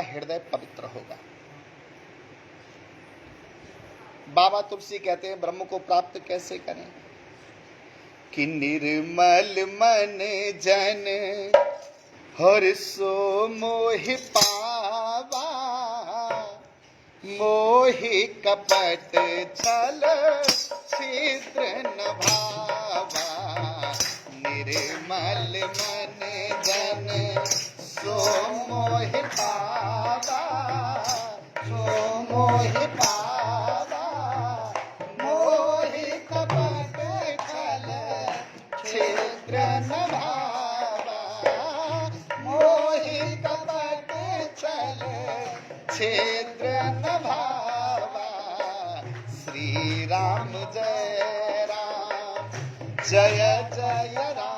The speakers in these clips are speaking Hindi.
हृदय पवित्र होगा। बाबा तुलसी कहते हैं ब्रह्म को प्राप्त कैसे करें कि निर्मल मन जन हर सो मोहि पावा, मोहि कपट छल छिद्र न भावा। निर्मल मन जन सो मोहि पावा, सो मोहि पावा, मोहि कपट छल छिद्र न भावा, मोहि कपट छल छिद्र न भावा। श्री राम जय राम, जय जय राम,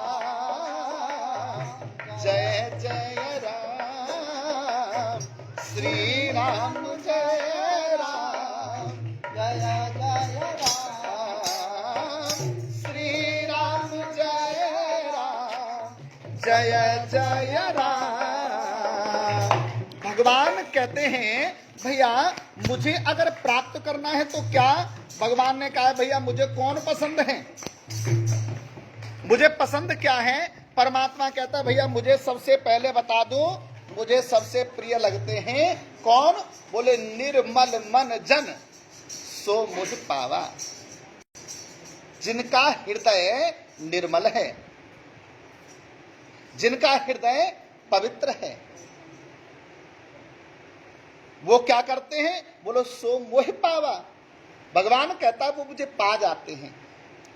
जय जय राम। श्री राम जय राम, जय जय राम। श्री राम जय राम, जय जय राम। भगवान कहते हैं भैया मुझे अगर प्राप्त करना है तो क्या? भगवान ने कहा भैया मुझे कौन पसंद है, मुझे पसंद क्या है? परमात्मा कहता है भैया मुझे सबसे पहले बता दो, मुझे सबसे प्रिय लगते हैं कौन? बोले निर्मल मन जन सो मुझ पावा, जिनका हृदय निर्मल है, जिनका हृदय पवित्र है, वो क्या करते हैं? बोलो सो मोहि पावा। भगवान कहता है वो मुझे पा जाते हैं।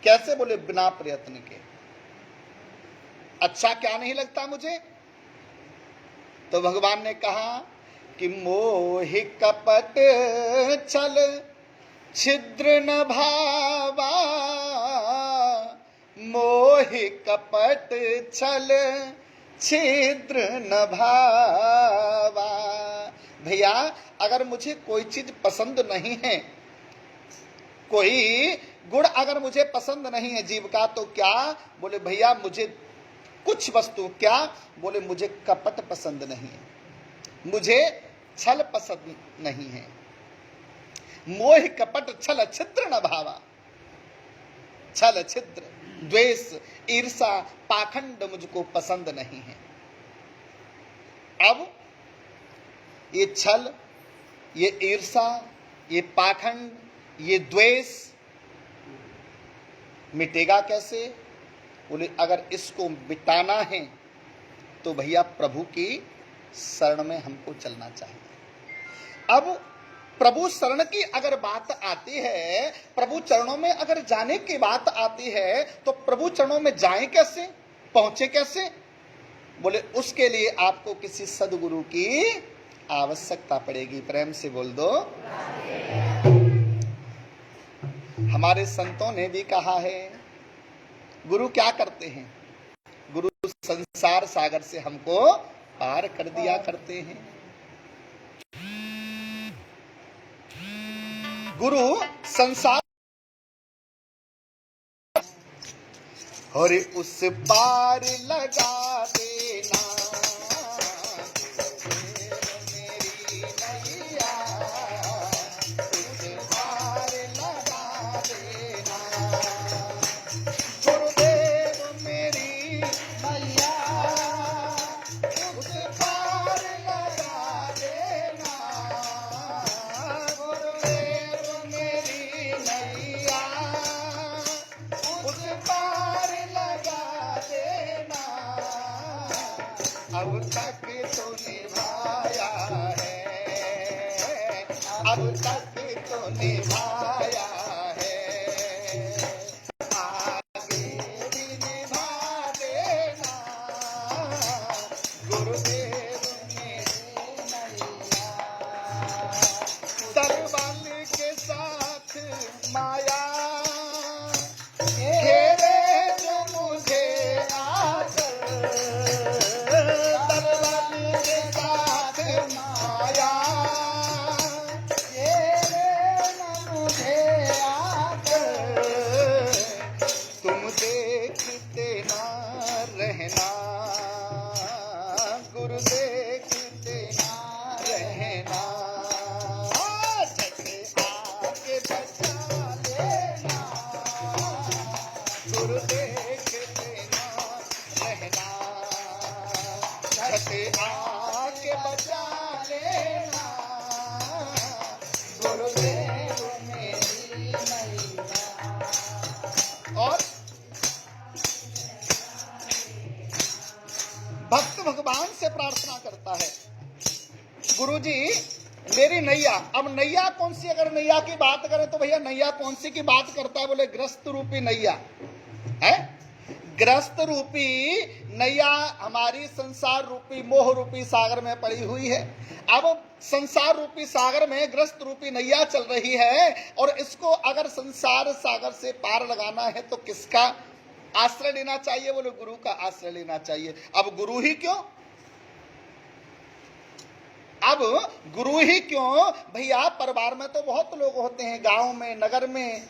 कैसे? बोले बिना प्रयत्न के। अच्छा क्या नहीं लगता मुझे? तो भगवान ने कहा कि मोहि कपट छल छिद्र न भावा, मोहि कपट छल छिद्र न भावा। भैया अगर मुझे कोई चीज पसंद नहीं है, कोई गुण अगर मुझे पसंद नहीं है जीव का, तो क्या? बोले भैया मुझे कुछ वस्तु, क्या? बोले मुझे कपट पसंद नहीं है, मुझे छल पसंद नहीं है। मोह कपट छल छिद्र न भावा। छल छिद्र, द्वेष, ईर्षा, पाखंड मुझको पसंद नहीं है। अब ये छल, ये ईर्षा, ये पाखंड, ये द्वेष मिटेगा कैसे? बोले अगर इसको मिटाना है तो भैया प्रभु की शरण में हमको चलना चाहिए। अब प्रभु शरण की अगर बात आती है, प्रभु चरणों में अगर जाने की बात आती है, तो प्रभु चरणों में जाएं कैसे, पहुंचे कैसे? बोले उसके लिए आपको किसी सदगुरु की आवश्यकता पड़ेगी। प्रेम से बोल दो। हमारे संतों ने भी कहा है, गुरु क्या करते हैं? गुरु संसार सागर से हमको पार कर दिया करते हैं। गुरु संसार और उस पार लगा देना, मेरी नैया उस पार लगा देना। गुरुदेव मेरी नैया उस पार लगा देना, गुरुदेव मेरी नैया उस पार लगा देना। अब तक तो निभाया है, अब तक तो निभाया है, आगे भी निभा देना। गुरुदेव मेरे नैया सरबल के साथ माया घेरे जो मुझे आकर, सरबल के साथ माया घेरे न गुरुजी मेरी नैया, अब नैया कौन सी, अगर नैया की बात करें तो भैया नैया कौन सी की बात करता है, बोले ग्रस्त रूपी नैया है। ग्रस्त रूपी नैया हमारी संसार रूपी मोह रूपी सागर में पड़ी हुई है। अब संसार रूपी सागर में ग्रस्त रूपी नैया चल रही है, और इसको अगर संसार सागर से पार लगाना है तो किसका आश्रय लेना चाहिए, बोले गुरु का आश्रय लेना चाहिए। अब गुरु ही क्यों, अब गुरु ही क्यों भैया, परिवार में तो बहुत लोग होते हैं, गांव में, नगर में,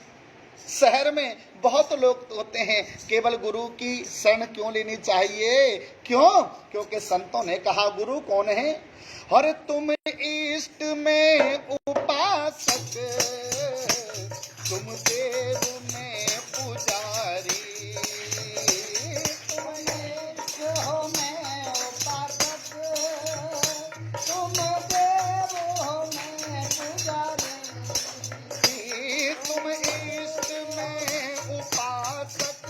शहर में बहुत लोग होते हैं, केवल गुरु की शरण क्यों लेनी चाहिए, क्यों, क्योंकि संतों ने कहा गुरु कौन है, और तुम इष्ट में उपासक, तुम देव में पुजारी, तुम इष्ट हो में उपासक, तुम देव हो में पुजारी, तुम इष्ट में उपासक,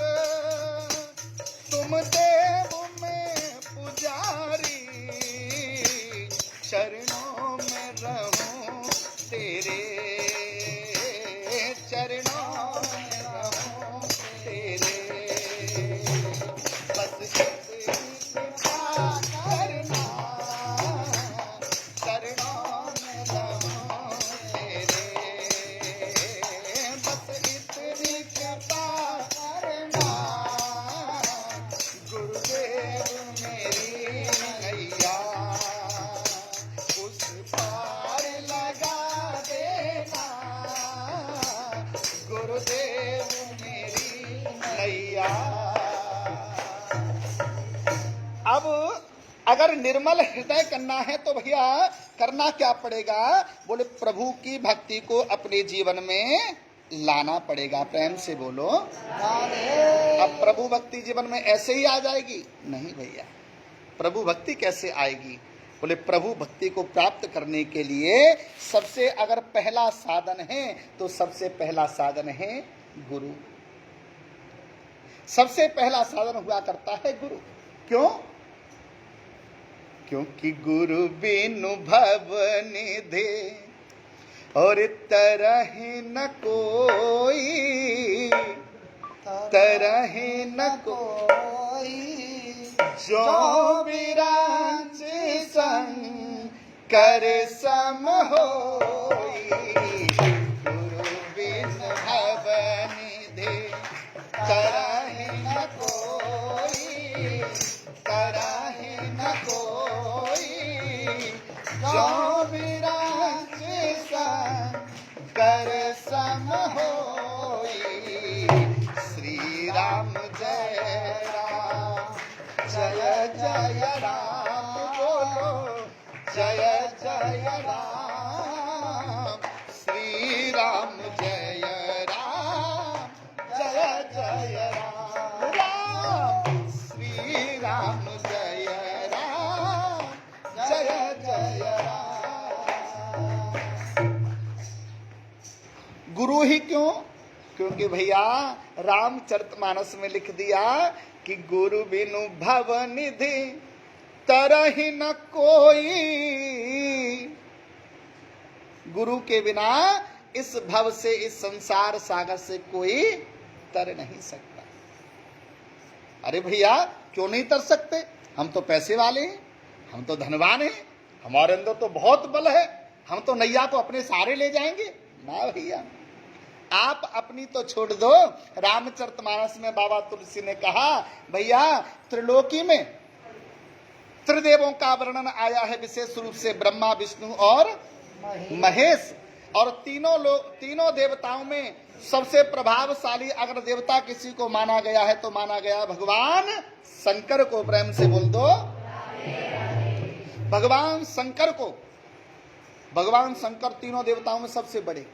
तुम देव में पुजारी, चरणों में रहूं तेरे, चरणों में रहूं तेरे, बस कृपा करना, चरणों में रहूं तेरे, बस इतनी कृपा करना, गुरुदेव मेरी नैया उस पार लगा देना, गुरुदेव मेरी नैया। अब अगर निर्मल हृदय करना है तो भैया करना क्या पड़ेगा, बोले प्रभु की भक्ति को अपने जीवन में लाना पड़ेगा। प्रेम से बोलो। अब प्रभु भक्ति जीवन में ऐसे ही आ जाएगी? नहीं भैया, प्रभु भक्ति कैसे आएगी, बोले प्रभु भक्ति को प्राप्त करने के लिए सबसे अगर पहला साधन है तो सबसे पहला साधन है गुरु। सबसे पहला साधन हुआ करता है गुरु। क्यों? क्योंकि गुरु बिनु भव निधे और तरह न कोई, तरह न कोई, जो विराज संग कर सम होई, गुरु बिन भव निधे तरह न कोई, तरह न कोई, जो विराज संग कर सम होई। श्री राम जय राम, जय जय राम बोलो, जय जय राम। श्री राम जय राम, जय जय राम, राम। श्री राम जय राम, जय जय राम। गुरु ही क्यों? क्योंकि भैया रामचरितमानस में लिख दिया कि गुरु बिनु भव निधि तरह न कोई, गुरु के बिना इस भव से, इस संसार सागर से कोई तर नहीं सकता। अरे भैया क्यों नहीं तर सकते, हम तो पैसे वाले हैं, हम तो धनवान हैं, हमारे अंदर तो बहुत बल है, हम तो नैया को अपने सहारे ले जाएंगे। ना भैया, आप अपनी तो छोड़ दो। रामचरितमानस में बाबा तुलसी ने कहा भैया त्रिलोकी में त्रिदेवों का वर्णन आया है, विशेष रूप से ब्रह्मा विष्णु और महेश, और तीनों देवताओं में सबसे प्रभावशाली अगर देवता किसी को माना गया है तो माना गया भगवान शंकर को। प्रेम से बोल दो भगवान शंकर को। भगवान शंकर तीनों देवताओं में सबसे बड़े।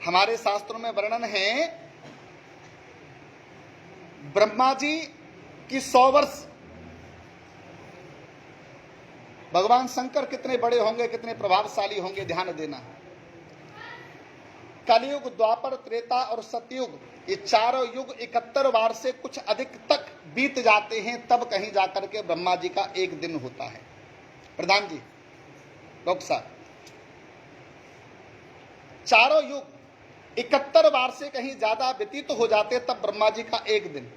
हमारे शास्त्रों में वर्णन है ब्रह्मा जी की 100 वर्ष, भगवान शंकर कितने बड़े होंगे, कितने प्रभावशाली होंगे, ध्यान देना। कलयुग, द्वापर, त्रेता और सतयुग, ये चारों युग 71 बार से कुछ अधिक तक बीत जाते हैं, तब कहीं जाकर के ब्रह्मा जी का एक दिन होता है। प्रधान जी, डॉक्टर साहब, चारों युग 71 बार से कहीं ज्यादा व्यतीत हो जाते तब ब्रह्मा जी का एक दिन,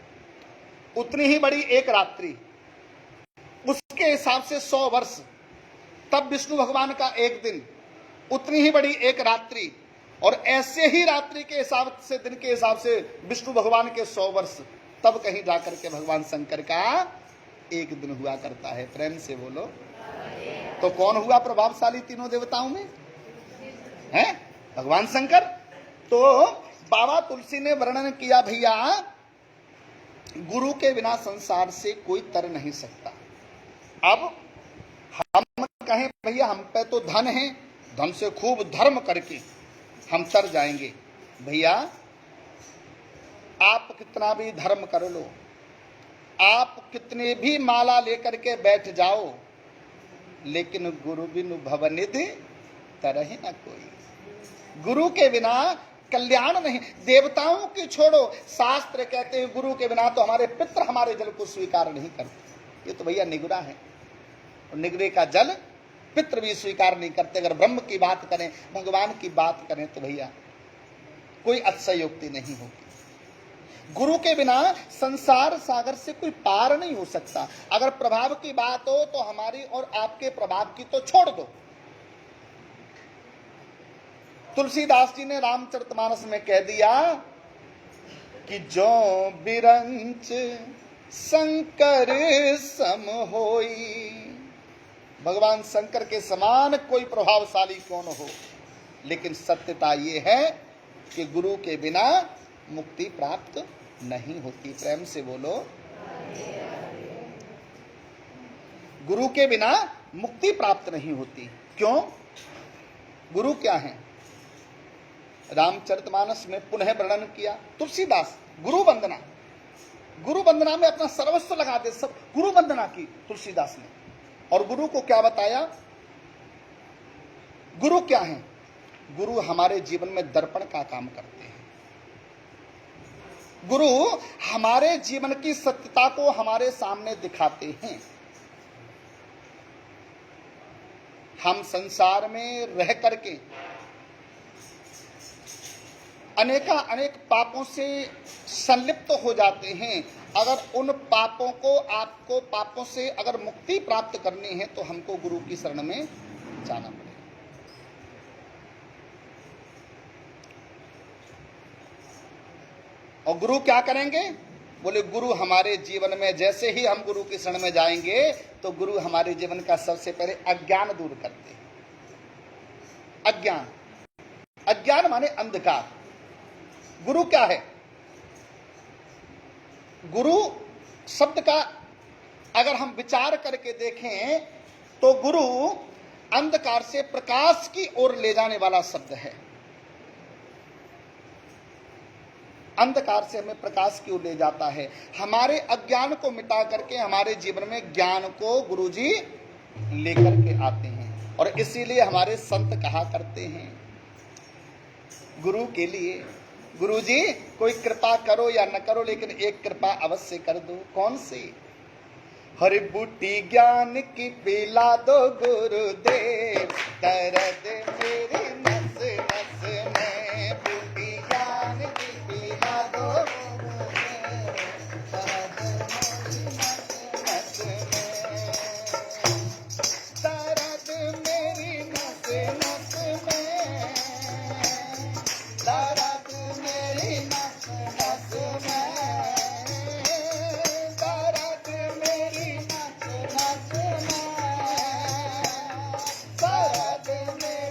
उतनी ही बड़ी एक रात्रि, उसके हिसाब से 100 वर्ष, तब विष्णु भगवान का एक दिन, उतनी ही बड़ी एक रात्रि, और ऐसे ही रात्रि के हिसाब से, दिन के हिसाब से विष्णु भगवान के 100 वर्ष, तब कहीं जाकर के भगवान शंकर का एक दिन हुआ करता है। प्रेम से बोलो। तो कौन हुआ प्रभावशाली तीनों देवताओं में? हैं? भगवान शंकर। तो बाबा तुलसी ने वर्णन किया, भैया गुरु के बिना संसार से कोई तर नहीं सकता। अब हम कहें भैया हम पे तो धन है, धन से खूब धर्म करके हम तर जाएंगे। भैया आप कितना भी धर्म कर लो, आप कितने भी माला लेकर के बैठ जाओ, लेकिन गुरु बिनु भवनिधि तरहि न कोई। गुरु के बिना कल्याण नहीं। देवताओं की छोड़ो, शास्त्र कहते हैं गुरु के बिना तो हमारे पितृ हमारे जल को स्वीकार नहीं करते। ये तो भैया निगुरा है, और निगरे का जल पितृ भी स्वीकार नहीं करते। अगर ब्रह्म की बात करें, भगवान की बात करें, तो भैया कोई अतिशयोक्ति नहीं होगी। गुरु के बिना संसार सागर से कोई पार नहीं हो सकता। अगर प्रभाव की बात हो तो हमारी और आपके प्रभाव की तो छोड़ दो। तुलसीदास जी ने रामचरितमानस में कह दिया कि जो बिरंच शंकर सम होई, भगवान शंकर के समान कोई प्रभावशाली कौन हो। लेकिन सत्यता ये है कि गुरु के बिना मुक्ति प्राप्त नहीं होती। प्रेम से बोलो। गुरु के बिना मुक्ति प्राप्त नहीं होती। क्यों? गुरु क्या है? रामचरितमानस में पुनः वर्णन किया तुलसीदास। गुरु वंदना, गुरु वंदना में अपना सर्वस्व लगा दे, सब गुरु वंदना की तुलसीदास ने। और गुरु को क्या बताया? गुरु क्या है? गुरु हमारे जीवन में दर्पण का काम करते हैं। गुरु हमारे जीवन की सत्यता को हमारे सामने दिखाते हैं। हम संसार में रह करके अनेक पापों से संलिप्त हो जाते हैं। अगर उन पापों को, आपको पापों से अगर मुक्ति प्राप्त करनी है तो हमको गुरु की शरण में जाना पड़ेगा। और गुरु क्या करेंगे? बोले गुरु हमारे जीवन में, जैसे ही हम गुरु की शरण में जाएंगे तो गुरु हमारे जीवन का सबसे पहले अज्ञान दूर करते हैं। अज्ञान, अज्ञान माने अंधकार। गुरु क्या है? गुरु शब्द का अगर हम विचार करके देखें तो गुरु अंधकार से प्रकाश की ओर ले जाने वाला शब्द है। अंधकार से हमें प्रकाश की ओर ले जाता है। हमारे अज्ञान को मिटा करके हमारे जीवन में ज्ञान को गुरुजी लेकर के आते हैं। और इसीलिए हमारे संत कहा करते हैं गुरु के लिए, गुरुजी कोई कृपा करो या न करो, लेकिन एक कृपा अवश्य कर दो। कौन सी? हरि बूटी ज्ञान की पिला दो गुरुदेव, दर्द मेरी नस नस में, बूटी ज्ञान की पिला दो गुरुदेव, दर्द मेरी नस नस में, दर्द मेरी नस नस में, दर्द मेरी नस नस में, दर्द मेरी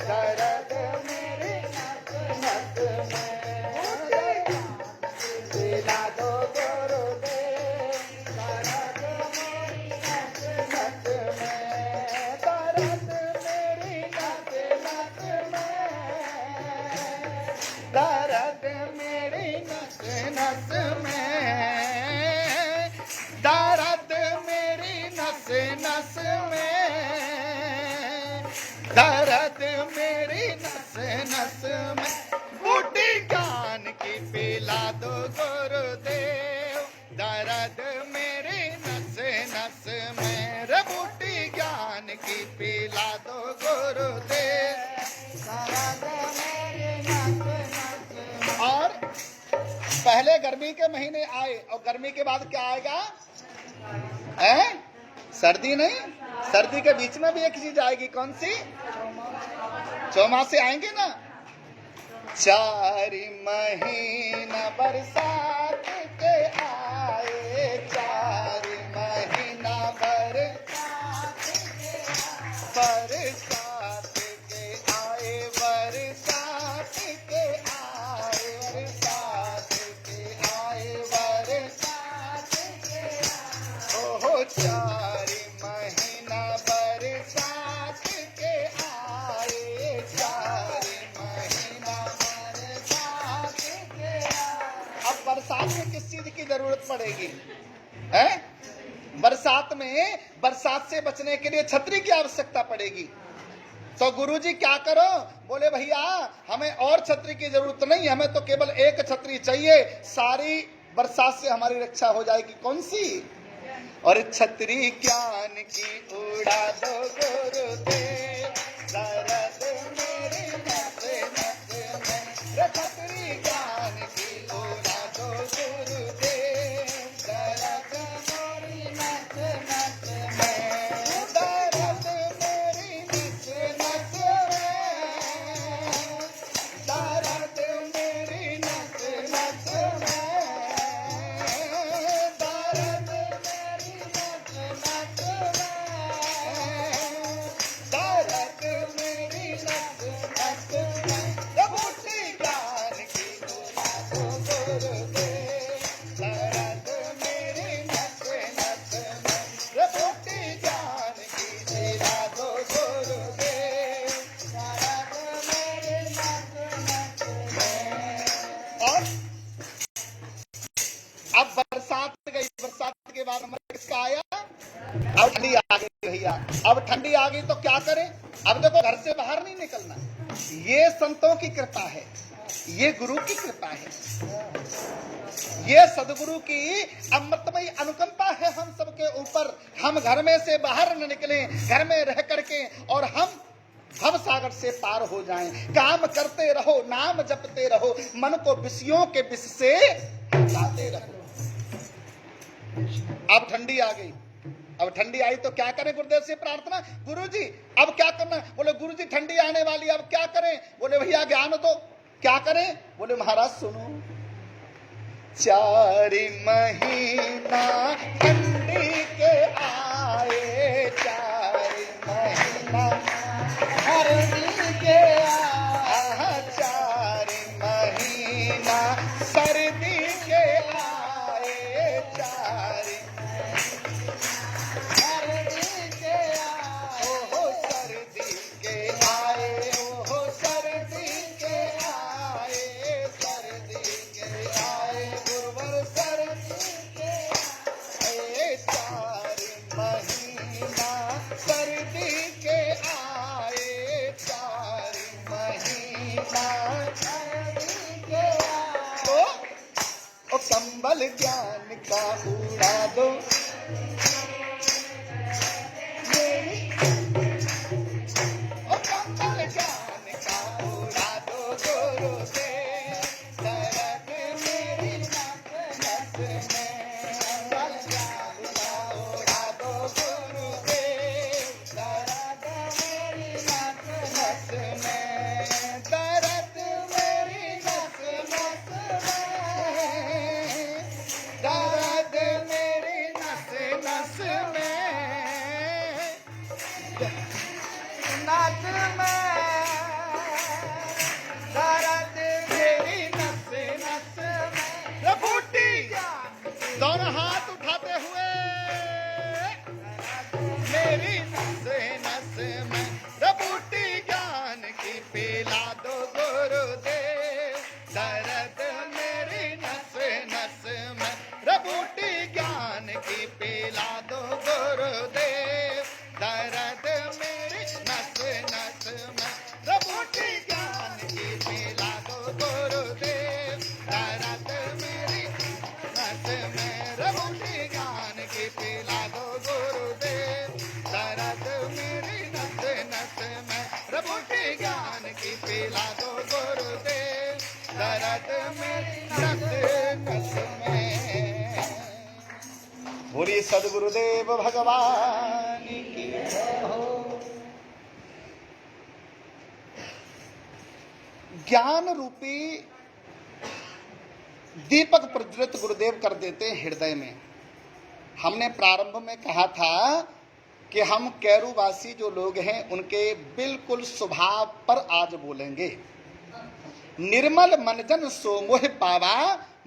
दर्द मेरी नस नस में, पिला दो गुरुदेव, दर्द मेरी नस नस में, दर्द मेरी नस नस में, दर्द मेरी नस नस में, दर्द मेरी नस नस में, दर्द मेरी नस नस में, बूटी ज्ञान की पिला दो गुरुदेव, दर्द मेरी नस नस में, रे बूटी ज्ञान की पिला दो गुरुदेव, दर्द मेरी नस नस में। और पहले गर्मी के महीने आए और गर्मी के बाद क्या आएगा? सर्दी नहीं, सर्दी के बीच में भी एक चीज आएगी, कौन सी? चौमासे आएंगे ना। 4 महीना बरसात के आए, 4 महीना बरसात के आए, बरसात के आए, बरसात के आए, बरसात के आए, बरसात के आए, ओहो 4 महीना बरसात के आए, 4 महीना बरसात के आए। अब बरसात में किस चीज की जरूरत पड़ेगी? है बरसात में, बरसात से बचने के लिए छतरी की आवश्यकता पड़ेगी। तो गुरुजी क्या करो? बोले भैया हमें और छतरी की जरूरत नहीं, हमें तो केवल एक छतरी चाहिए, सारी बरसात से हमारी रक्षा हो जाएगी। कौन सी? और छतरी ज्ञान की उड़ा दो गुरुदेव, दर्द मेरी नस नस में, रे छतरी ज्ञान की उड़ा दो गुरुदेव, दर्द मेरी नस नस में, दर्द मेरी नस नस में, दर्द मेरी नस नस में, दर्द मेरी नस नस में, दर्द मेरी नस नस में, बूटी ज्ञान की उड़ा दो गुरुदेव, दर्द मेरी नस नस में, बूटी ज्ञान की उड़ा दो गुरुदेव, दर्द मेरी नस नस में। और अब बरसात गई, बरसात के बाद हमारे किसका आया? अब ठंडी आ गई भैया। अब ठंडी आ गई तो क्या करें? अब देखो घर से बाहर नहीं निकलना। ये संतों की कृपा है, ये गुरु की कृपा है, ये सदगुरु की अमृतमयी अनुकंपा है हम सबके ऊपर। हम घर में से बाहर न निकलें, घर में रह करके और हम भव सागर से पार हो जाएं। काम करते रहो, नाम जपते रहो, मन को विषयों के विष से लाते रहो। अब ठंडी आ गई, अब ठंडी आई तो क्या करें? गुरुदेव से प्रार्थना, गुरुजी अब क्या करना? बोले गुरुजी ठंडी आने वाली, अब क्या करें? बोले भैया ज्ञान दो। क्या करें? बोले महाराज सुनो, 4 महीना ठंडी के आए, 4 महीना सर्दी के आए, 4 महीना सर्दी के आए, 4 सर्दी के आए, ओहो सर्दी के आए, ओहो सर्दी के आए, सर्दी के आए, गुरुवर सर्दी के आए, 4 महीना सर्दी के आए, 4 महीना सर्दी के आए। तो ओ कंबल ज्ञान का उड़ा दो मेरी, ओ कंबल ज्ञान का उड़ा दो गुरुदेव, दर्द मेरी नस नस में, कंबल ज्ञान का उड़ा दो गुरुदेव, दर्द मेरी नस नस में, दर्द मेरी नस नस में, दर्द मेरी पिला दो गुरुदेव, दर्द मेरी नस नस में प्रभुटी ज्ञान की पिला दो गुरुदेव, दर्द मेरी नस नस में प्रभुटी ज्ञान की पिला दो गुरुदेव, दर्द मेरी नस में प्रभुटी ज्ञान की पिला दो गुरुदेव, दर्द मेरी नस नस में प्रभुटी ज्ञान की पिला दो गुरुदेव, दर्द मेरी नस नस में। बोलिए सद्गुरुदेव भगवान की जय हो। ज्ञान रूपी दीपक प्रज्वलित गुरुदेव कर देते हृदय में। हमने प्रारंभ में कहा था कि हम कैरूवासी जो लोग हैं उनके बिल्कुल स्वभाव पर आज बोलेंगे। निर्मल मनजन सो मोह पावा,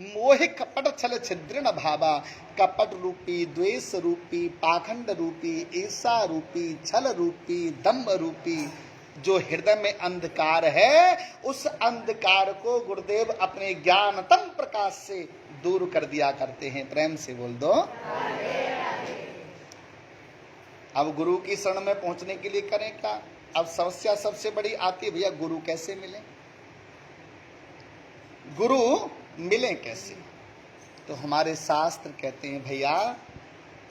मोह कपट छल छिद्र न भावा। कपट रूपी, द्वेष रूपी, पाखंड रूपी, ईर्षा रूपी, छल रूपी, दम्भ रूपी जो हृदय में अंधकार है, उस अंधकार को गुरुदेव अपने ज्ञानतम प्रकाश से दूर कर दिया करते हैं। प्रेम से बोल दो। अब गुरु की शरण में पहुंचने के लिए करें क्या? अब समस्या सबसे बड़ी आती है, भैया गुरु कैसे मिले, गुरु मिले कैसे? तो हमारे शास्त्र कहते हैं भैया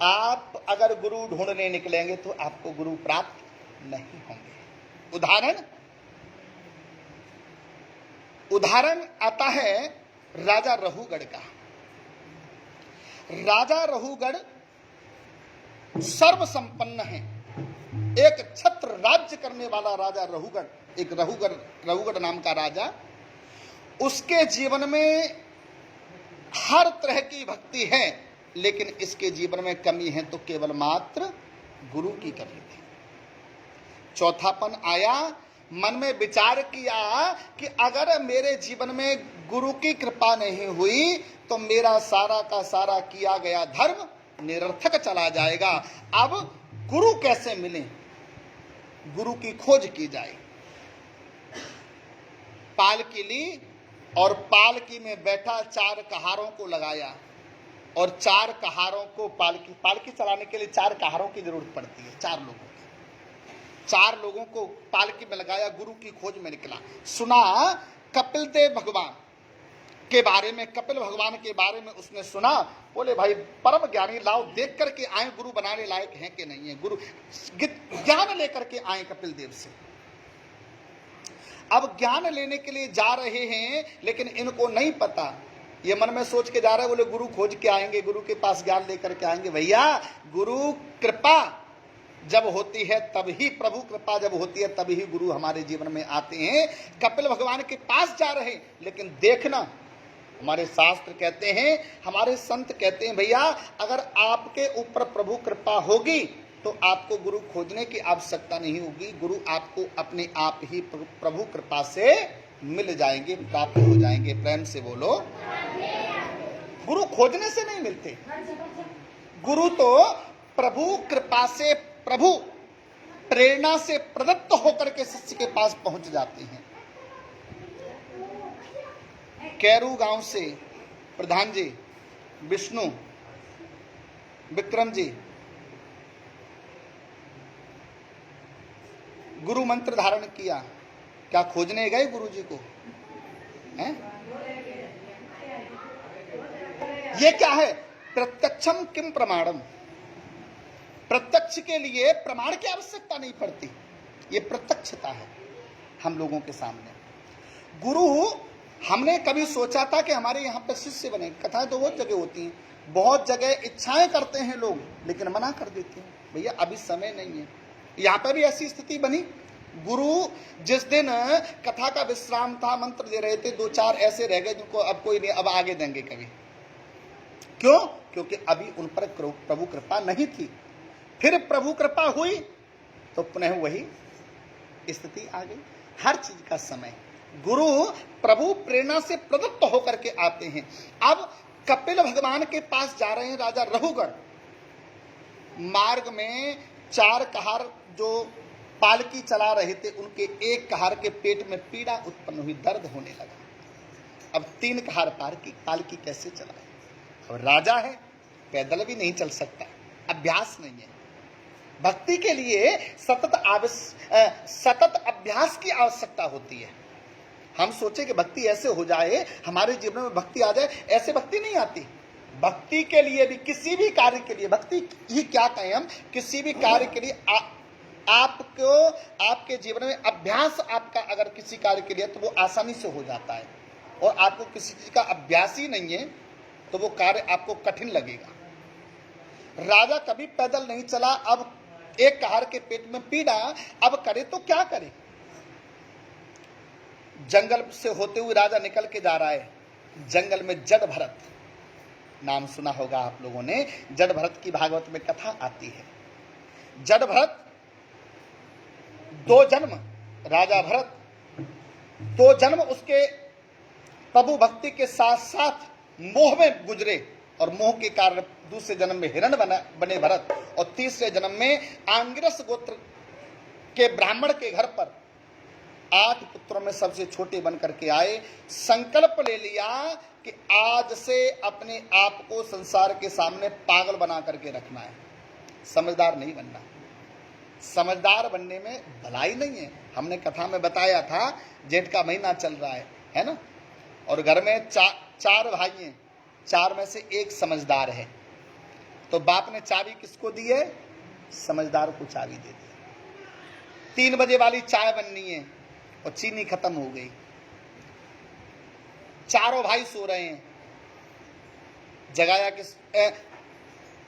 आप अगर गुरु ढूंढने निकलेंगे तो आपको गुरु प्राप्त नहीं होंगे। उदाहरण आता है राजा रहुगढ़ का। राजा रहुगढ़ सर्व संपन्न है, एक छत्र राज्य करने वाला राजा रहुगढ़, एक रहुगढ़ नाम का राजा। उसके जीवन में हर तरह की भक्ति है, लेकिन इसके जीवन में कमी है तो केवल मात्र गुरु की कमी थी। चौथापन आया, मन में विचार किया कि अगर मेरे जीवन में गुरु की कृपा नहीं हुई तो मेरा सारा का सारा किया गया धर्म निरर्थक चला जाएगा। अब गुरु कैसे मिले, गुरु की खोज की जाए। पालकी ली और पालकी में बैठा 4 कहारों को लगाया और 4 कहारों को पालकी चलाने के लिए 4 कहारों की जरूरत पड़ती है, 4 लोगों की। 4 लोगों को पालकी में लगाया, गुरु की खोज में निकला। सुना कपिल देव भगवान के बारे में, कपिल भगवान के बारे में उसने सुना। बोले भाई परम ज्ञानी, लाओ देख करके आए गुरु बनाने लायक हैं कि नहीं है। गुरु ज्ञान लेकर के आए कपिल देव से। अब ज्ञान लेने के लिए जा रहे हैं, लेकिन इनको नहीं पता, ये मन में सोच के जा रहे हैं बोले गुरु खोज के आएंगे, गुरु के पास ज्ञान लेकर के आएंगे। भैया गुरु कृपा जब होती है तभी, प्रभु कृपा जब होती है तभी गुरु हमारे जीवन में आते हैं। कपिल भगवान के पास जा रहे हैं, लेकिन देखना हमारे शास्त्र कहते हैं, हमारे संत कहते हैं भैया अगर आपके ऊपर प्रभु कृपा होगी तो आपको गुरु खोजने की आवश्यकता नहीं होगी। गुरु आपको अपने आप ही प्रभु कृपा से मिल जाएंगे, प्राप्त हो जाएंगे। प्रेम से बोलो। गुरु खोजने से नहीं मिलते, गुरु तो प्रभु कृपा से, प्रभु प्रेरणा से प्रदत्त होकर के शिष्य के पास पहुंच जाते हैं। कैरू गांव से प्रधान जी, विष्णु, विक्रम जी गुरु मंत्र धारण किया। क्या खोजने गए गुरु जी को? हैं? ये क्या है? प्रत्यक्षम किम प्रमाणम। प्रत्यक्ष के लिए प्रमाण की आवश्यकता नहीं पड़ती, ये प्रत्यक्षता है हम लोगों के सामने। गुरु हमने कभी सोचा था कि हमारे यहाँ पर शिष्य बने? कथाएं तो बहुत जगह होती हैं, बहुत जगह इच्छाएं करते हैं लोग, लेकिन मना कर देते हैं, भैया अभी समय नहीं है। यहाँ पर भी ऐसी स्थिति बनी। गुरु जिस दिन कथा का विश्राम था, मंत्र दे रहे थे, 2-4 ऐसे रह गए जिनको अब कोई नहीं, अब आगे देंगे कभी। क्यों? क्योंकि अभी उन पर प्रभु कृपा नहीं थी। फिर प्रभु कृपा हुई तो पुनः वही स्थिति आ गई। हर चीज का समय, गुरु प्रभु प्रेरणा से प्रदत्त होकर के आते हैं। अब कपिल भगवान के पास जा रहे हैं राजा रहुगढ़। मार्ग में 4 कहार जो पालकी चला रहे थे, उनके एक कहार के पेट में पीड़ा उत्पन्न हुई, दर्द होने लगा। अब 3 कहार पालकी कैसे चलाए? अब राजा है, पैदल भी नहीं चल सकता, अभ्यास नहीं है। भक्ति के लिए सतत अभ्यास की आवश्यकता होती है। हम सोचे कि भक्ति ऐसे हो जाए, हमारे जीवन में भक्ति आ जाए, ऐसे भक्ति नहीं आती। भक्ति के लिए भी, किसी भी कार्य के लिए, भक्ति ही क्या कहें हम, किसी भी कार्य के लिए आपको आपके जीवन में अभ्यास आपका अगर किसी कार्य के लिए, तो वो आसानी से हो जाता है। और आपको किसी चीज का अभ्यास ही नहीं है तो वो कार्य आपको कठिन लगेगा। राजा कभी पैदल नहीं चला, अब एक कहार के पेट में पीड़ा, अब करे तो क्या करे? जंगल से होते हुए राजा निकल के जा रहा है। जंगल में जड़ भरत, नाम सुना होगा आप लोगों ने, जड़ भरत की भागवत में कथा आती है। जड़ भरत 2 जन्म, राजा भरत 2 जन्म उसके प्रभु भक्ति के साथ साथ मोह में गुजरे, और मोह के कारण दूसरे जन्म में हिरण बने भरत, और तीसरे जन्म में आंगिरस गोत्र के ब्राह्मण के घर पर 8 पुत्रों में सबसे छोटे बन करके आए। संकल्प ले लिया कि आज से अपने आप को संसार के सामने पागल बना करके रखना है, समझदार नहीं बनना। समझदार बनने में भलाई नहीं है। हमने कथा में बताया था, जेठ का महीना चल रहा है ना, और घर में 4 भाई हैं, 4 में से एक समझदार है, तो बाप ने चाबी किसको दी है? समझदार को चाबी दे दी। 3 बजे वाली चाय बननी है और चीनी खत्म हो गई। चारों भाई सो रहे हैं, जगाया किस?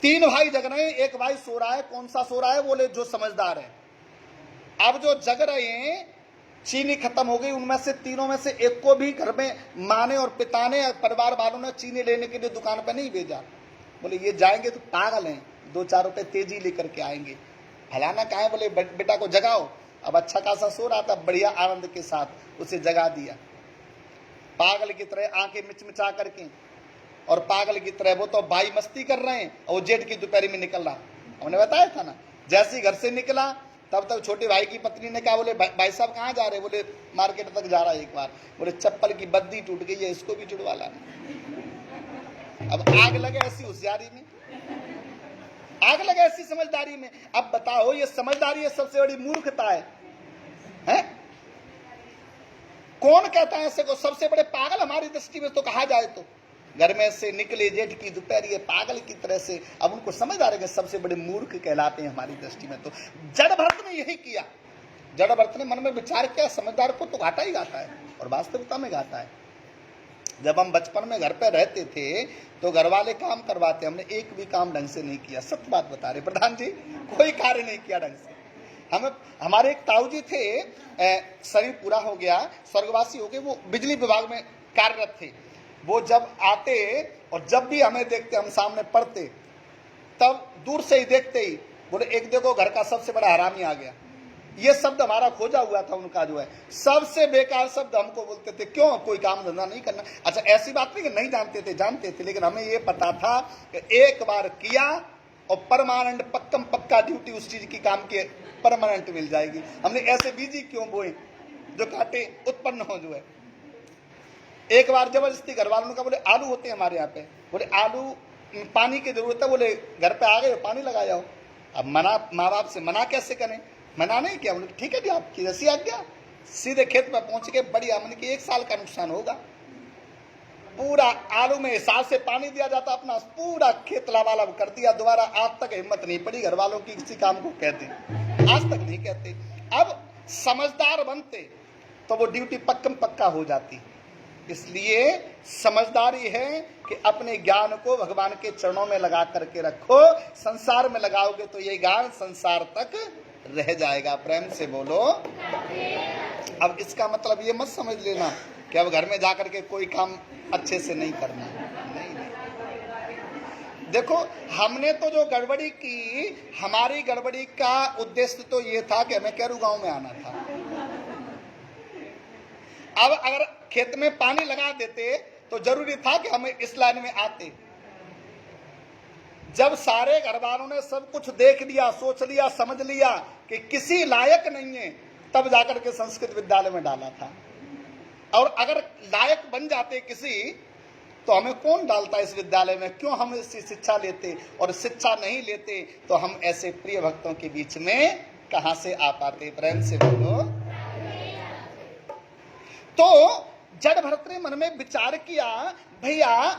3 भाई जग रहे हैं, एक भाई सो रहा है। कौन सा सो रहा है? बोले जो समझदार है। अब जो जग रहे हैं, चीनी खत्म हो गई, उनमें से तीनों में से एक को भी घर में माँ ने और पिता ने, परिवार वालों ने चीनी लेने के लिए दुकान पर नहीं भेजा। बोले ये जाएंगे तो पागल हैं, 2-4 रुपए तेजी लेकर के आएंगे। फलाना कहा है? बोले बेटा को जगाओ। अब अच्छा खासा सो रहा था, बढ़िया आनंद के साथ उसे जगा दिया। पागल की तरह आंखें मिचमिचा करके, और पागल की तरह वो तो भाई मस्ती कर रहे हैं, और वो जेठ की दोपहरी में निकल रहा। हमने बताया था ना, जैसे ही घर से निकला तब तक छोटे भाई की पत्नी ने कहा, बोले भाई साहब कहाँ जा रहे? बोले मार्केट तक जा रहा है। एक बार बोले चप्पल की बद्दी टूट गई है, इसको भी छुड़वा लाना। अब आग लगे ऐसी होशियारी में, आग लगे ऐसी समझदारी में। अब बताओ, ये समझदारी है सबसे बड़ी मूर्खता है? कौन कहता है ऐसे को? सबसे बड़े पागल हमारी दृष्टि में तो कहा जाए तो घर में से निकले जेठ की दोपहरी, पागल की तरह से। अब उनको समझ आ रहा है कि सबसे बड़े मूर्ख कहलाते हैं हमारी दृष्टि में। तो जड़ भरत ने यही किया। जड़ भरत ने मन में विचार किया, समझदार को तो घाटा ही घाटा है, और वास्तविकता में घाटा है। जब हम बचपन में घर पे रहते थे तो घर वाले काम करवाते, हमने एक भी काम ढंग से नहीं किया। सत्य बात बता रहे प्रधान जी, कोई कार्य नहीं किया ढंग से। हमारे एक ताऊ जी थे, शरीर पूरा हो गया, स्वर्गवासी हो गए, वो बिजली विभाग में कार्यरत थे। वो जब आते और जब भी हमें देखते, हम सामने पढ़ते, तब दूर से ही देखते ही बोले एक देखो घर का सबसे बड़ा हरामी आ गया। ये शब्द हमारा खोजा हुआ था उनका, जो है सबसे बेकार शब्द हमको बोलते थे। क्यों? कोई काम धंधा नहीं करना। अच्छा, ऐसी बात नहीं कि नहीं जानते थे, जानते थे, लेकिन हमें ये पता था कि एक बार किया और परमानेंट पक्का ड्यूटी उस चीज की काम की परमानेंट मिल जाएगी। हमने ऐसे बीजी क्यों बोए जो कांटे उत्पन्न हो। जो है एक बार जबरदस्ती घर वालों ने कहा, बोले आलू होते हैं हमारे यहाँ पे, बोले आलू पानी की जरूरत है, बोले घर पे आ गए पानी लगा जाओ। अब मना, माँ बाप से मना कैसे करें? मना नहीं किया। बोले ठीक है जी, आपकी जैसी आज्ञा। सीधे खेत में पहुंच के बढ़िया, मैंने कि 1 साल का नुकसान होगा। पूरा आलू में हिसाब से पानी दिया जाता, अपना पूरा खेत लबालब कर दिया। दोबारा आज तक हिम्मत नहीं पड़ी घर वालों की किसी काम को कहते, आज तक नहीं कहते। अब समझदार बनते तो वो ड्यूटी पक्का हो जाती। इसलिए समझदारी है कि अपने ज्ञान को भगवान के चरणों में लगा करके रखो। संसार में लगाओगे तो ये ज्ञान संसार तक रह जाएगा। प्रेम से बोलो। अब इसका मतलब ये मत समझ लेना कि अब घर में जाकर के कोई काम अच्छे से नहीं करना। नहीं। देखो, हमने तो जो गड़बड़ी की, हमारी गड़बड़ी का उद्देश्य तो ये था कि हमें कैरू गांव में आना था। अब अगर खेत में पानी लगा देते तो जरूरी था कि हमें इस लाइन में आते। जब सारे घर वालों ने सब कुछ देख लिया, सोच लिया, समझ लिया कि किसी लायक नहीं है, तब जाकर के संस्कृत विद्यालय में डाला था। और अगर लायक बन जाते किसी, तो हमें कौन डालता इस विद्यालय में? क्यों हम इसकी शिक्षा लेते? और शिक्षा नहीं लेते तो हम ऐसे प्रिय भक्तों के बीच में कहां से आ पाते? प्रेम से बोलो। तो जड़ भरत ने मन में विचार किया, भैया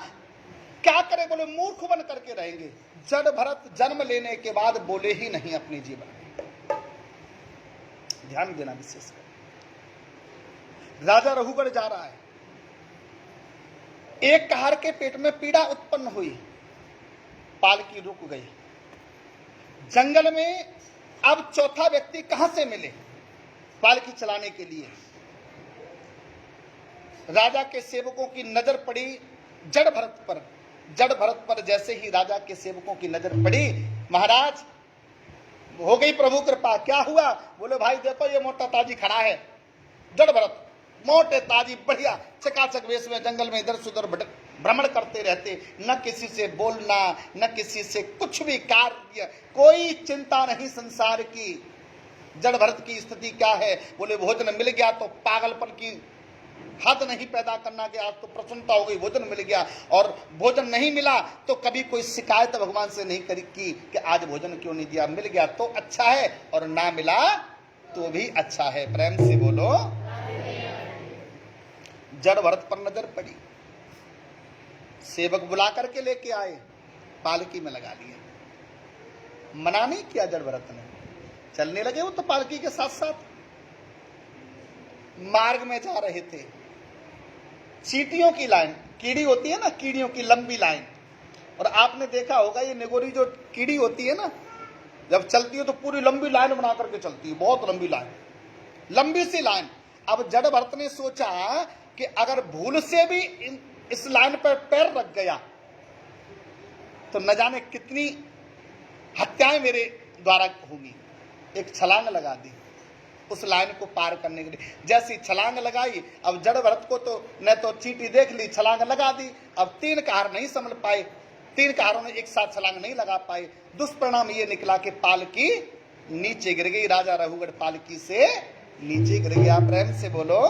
क्या करें? बोले मूर्ख बन करके रहेंगे। जड़ भरत जन्म लेने के बाद बोले ही नहीं अपने जीवन में। ध्यान देना विशेष कर। राजा रघुगढ़ जा रहा है, एक कहार के पेट में पीड़ा उत्पन्न हुई, पालकी रुक गई। जंगल में अब चौथा व्यक्ति कहां से मिले पालकी चलाने के लिए? राजा के सेवकों की नजर पड़ी जड़ भरत पर। जड़ भरत पर जैसे ही राजा के सेवकों की नजर पड़ी, महाराज हो गई प्रभु कृपा। क्या हुआ? बोले भाई देखो ये मोटा ताजी खड़ा है। जड़ भरत मोटे ताजी बढ़िया चकाचक वेश में जंगल में इधर से उधर भ्रमण करते रहते, न किसी से बोलना, न किसी से कुछ भी कार्य, कोई चिंता नहीं संसार की। जड़ भरत की स्थिति क्या है? बोले भोजन मिल गया तो पागलपन की हद नहीं पैदा करना कि आज तो प्रसन्नता हो गई, भोजन मिल गया। और भोजन नहीं मिला तो कभी कोई शिकायत भगवान से नहीं करी कि आज भोजन क्यों नहीं दिया। मिल गया तो अच्छा है और ना मिला तो भी अच्छा है। प्रेम से बोलो। जड़ भरत पर नजर पड़ी, सेवक बुला करके लेके आए, पालकी में लगा लिया। मना नहीं किया जड़ भरत ने, चलने लगे वो तो पालकी के साथ साथ। मार्ग में जा रहे थे, चींटियों की लाइन, कीड़ी होती है ना, कीड़ियों की लंबी लाइन। और आपने देखा होगा ये निगोरी जो कीड़ी होती है ना, जब चलती है तो पूरी लंबी लाइन बना करके चलती है, बहुत लंबी लाइन, लंबी सी लाइन। अब जड़ भरत ने सोचा कि अगर भूल से भी इस लाइन पर पैर रख गया तो न जाने कितनी हत्याएं मेरे द्वारा होंगी। एक छलांग लगा दी उस लाइन को पार करने के लिए। जैसी छलांग लगाई, अब जड़ भरत को तो न तो चींटी देख ली, छलांग लगा दी। अब तीन कहार नहीं संभल पाए, तीन कहारों ने एक साथ छलांग नहीं लगा पाए। दुष्परिणाम ये निकला कि पालकी नीचे गिर गई। राजा रघुगढ़ पालकी से नीचे गिर गया। प्रेम से बोलो।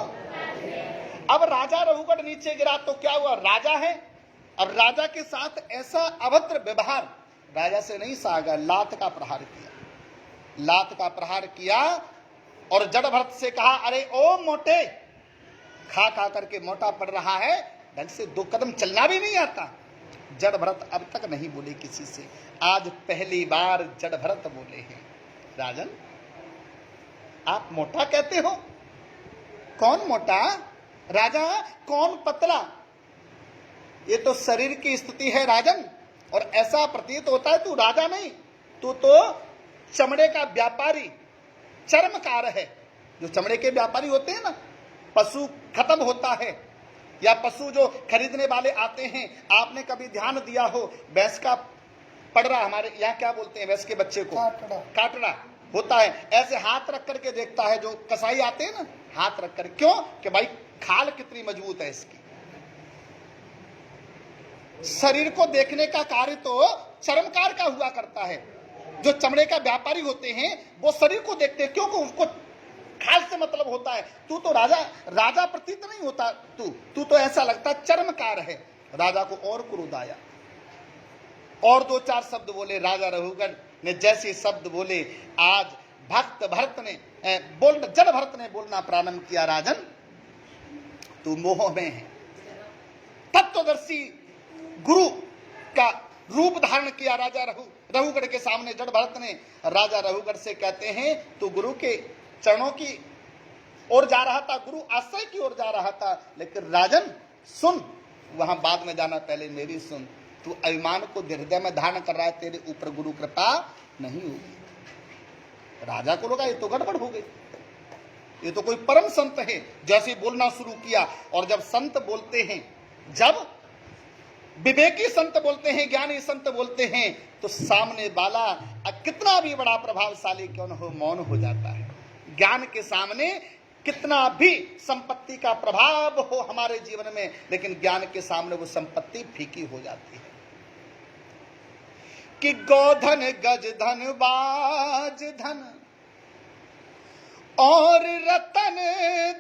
अब राजा रघुगढ़ नीचे गिरा तो क्या हुआ? राजा है, अब राजा के साथ ऐसा अभद्र व्यवहार राजा से नहीं सहा गया। लात का प्रहार किया, लात का प्रहार किया और जड़ भरत से कहा, अरे ओ मोटे, खा खा करके मोटा पड़ रहा है, ढंग से दो कदम चलना भी नहीं आता। जड़ भरत अब तक नहीं बोले किसी से, आज पहली बार जड़ भरत बोले हैं। राजन आप मोटा कहते हो? कौन मोटा? राजा कौन पतला? ये तो शरीर की स्थिति है राजन, और ऐसा प्रतीत होता है तू राजा नहीं, तू तो चमड़े का व्यापारी, चर्मकार है। जो चमड़े के व्यापारी होते हैं ना, पशु खत्म होता है या पशु जो खरीदने वाले आते हैं, आपने कभी ध्यान दिया हो भैंस का पड़रा, हमारे यहाँ क्या बोलते हैं भैंस के बच्चे को? काटड़ा होता है। ऐसे हाथ रख करके देखता है, जो कसाई आते हैं ना, हाथ रख कर। क्यों? कि भाई खाल कितनी मजबूत है इसकी। शरीर को देखने का कार्य तो चर्मकार का हुआ करता है। जो चमड़े का व्यापारी होते हैं वो शरीर को देखते हैं, क्योंकि उसको खाल से मतलब होता है। तू तो राजा प्रतीत नहीं होता, तू तो ऐसा लगता चर्मकार है। राजा को और क्रोध आया और दो चार शब्द बोले। राजा रघुगढ़ ने जैसे शब्द बोले, आज जड़ भरत ने बोलना प्रारंभ किया, राजन तू मोह में है। तत्वदर्शी गुरु का रूप धारण किया राजा रघुगढ़ के सामने। जड़ भरत ने राजा रघुगढ़ से कहते हैं, तू गुरु के चरणों की ओर जा रहा था, गुरु आश्रय की ओर जा रहा था, लेकिन राजन सुन, वहां बाद में जाना, पहले मेरी सुन। तू अभिमान को हृदय में धारण कर रहा है, तेरे ऊपर गुरु कृपा नहीं होगी। राजा को लगा ये तो गड़बड़ हो गई, ये तो कोई परम संत है। जैसे बोलना शुरू किया, और जब संत बोलते हैं, जब विवेकी संत बोलते हैं, ज्ञानी संत बोलते हैं, तो सामने वाला कितना भी बड़ा प्रभावशाली क्यों न हो, मौन हो जाता है। ज्ञान के सामने कितना भी संपत्ति का प्रभाव हो हमारे जीवन में, लेकिन ज्ञान के सामने वो संपत्ति फीकी हो जाती है। कि गोधन गजधन बाज धन और रतन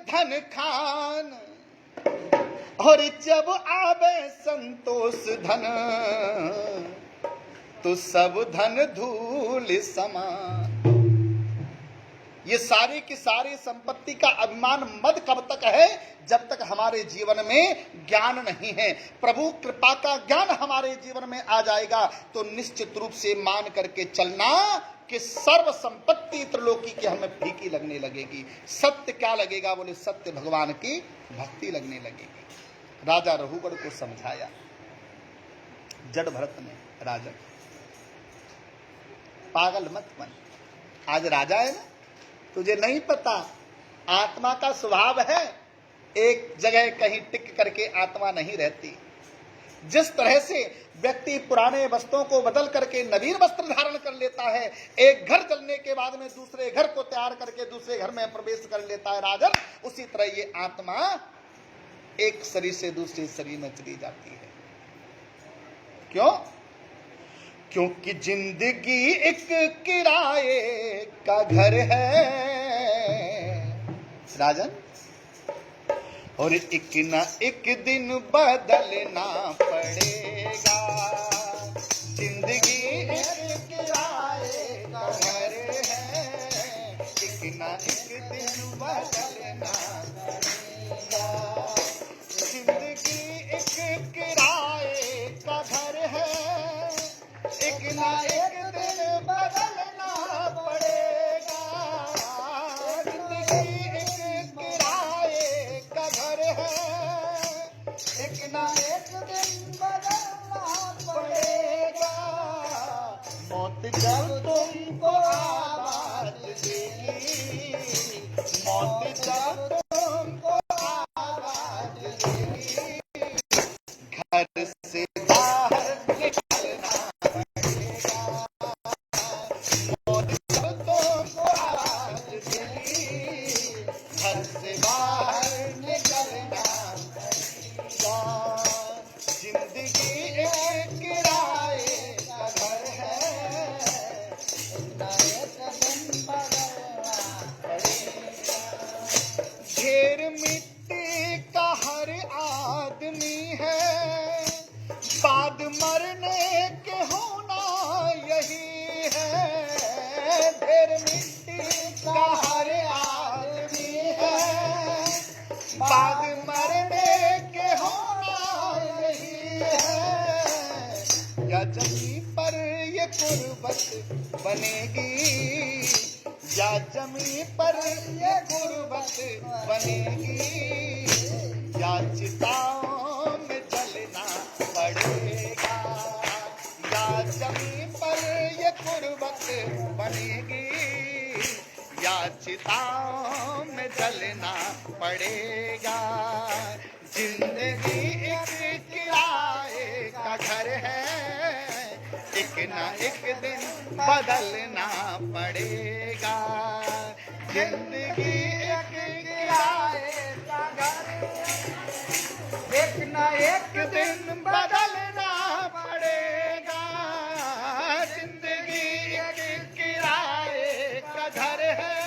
धन खान, और जब आवे संतोष धन तो सब धन धूल समान। ये सारी की सारी संपत्ति का अभिमान मद कब तक है? जब तक हमारे जीवन में ज्ञान नहीं है। प्रभु कृपा का ज्ञान हमारे जीवन में आ जाएगा तो निश्चित रूप से मान करके चलना कि सर्व संपत्ति त्रिलोकी की हमें फीकी लगने लगेगी। सत्य क्या लगेगा? बोले सत्य भगवान की भक्ति लगने लगेगी। राजा रघुगढ़ को समझाया जड़ भरत ने, राजन पागल मत बन, आज राजा है ना, तुझे नहीं पता आत्मा का स्वभाव है एक जगह कहीं टिक करके आत्मा नहीं रहती। जिस तरह से व्यक्ति पुराने वस्त्रों को बदल करके नवीन वस्त्र धारण कर लेता है, एक घर चलने के बाद में दूसरे घर को तैयार करके दूसरे घर में प्रवेश कर लेता है राजन, उसी तरह ये आत्मा एक शरीर से दूसरे शरीर में चली जाती है। क्यों? क्योंकि जिंदगी एक किराए का घर है राजन, और एक न एक दिन बदलना पड़ेगा। जिंदगी एक किराए का घर है, एक न एक दिन बदलना पड़ेगा। जिंदगी एक किराए का घर है, एक ना एक दिन बदलना पड़ेगा। जिंदगी एक किराए का घर है, एक ना एक दिन बदलना पड़ेगा। मौत जब तुमको आवाज देगी, मौत जब तुमको आवाज देगी, घर से बाहर निकलना पड़ेगा। मौत जब तुमको आवाज देगी, घर से बाहर निकलना पड़ेगा। जिंदगी एक किराए का घर है, एक दिन बदलना पड़ेगा। ढेर मिट्टी का हर आदमी है, बाद मरने के होना यही है। ढेर मिट्टी का हर आदमी है, बाद मरने के होना यही है। या जमीन पर ये गुर्बत बनेगी, या जमीन पर ये गुर्बत बनेगी, या चिताओं में जलना पड़ेगा। या जमीन पर ये गुर्बत बनेगी, या चिताओं में जलना पड़ेगा। जिंदगी एक किराए का घर है, एक ना एक दिन बदलना पड़ेगा। जिंदगी एक किराए का घर है, एक ना एक दिन बदलना पड़ेगा। जिंदगी एक किराए का घर है,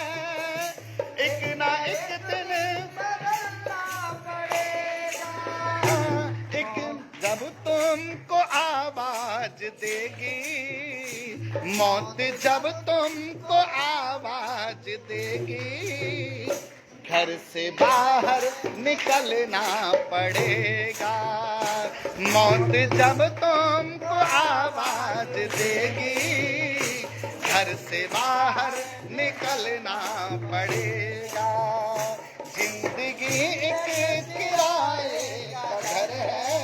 एक ना एक दिन बदलना पड़ेगा। एक जब तुमको आवाज देगी, मौत जब तुमको आवाज देगी, घर से बाहर निकलना पड़ेगा। मौत जब तुमको आवाज देगी, घर से बाहर निकलना पड़ेगा। जिंदगी एक किराए का घर है,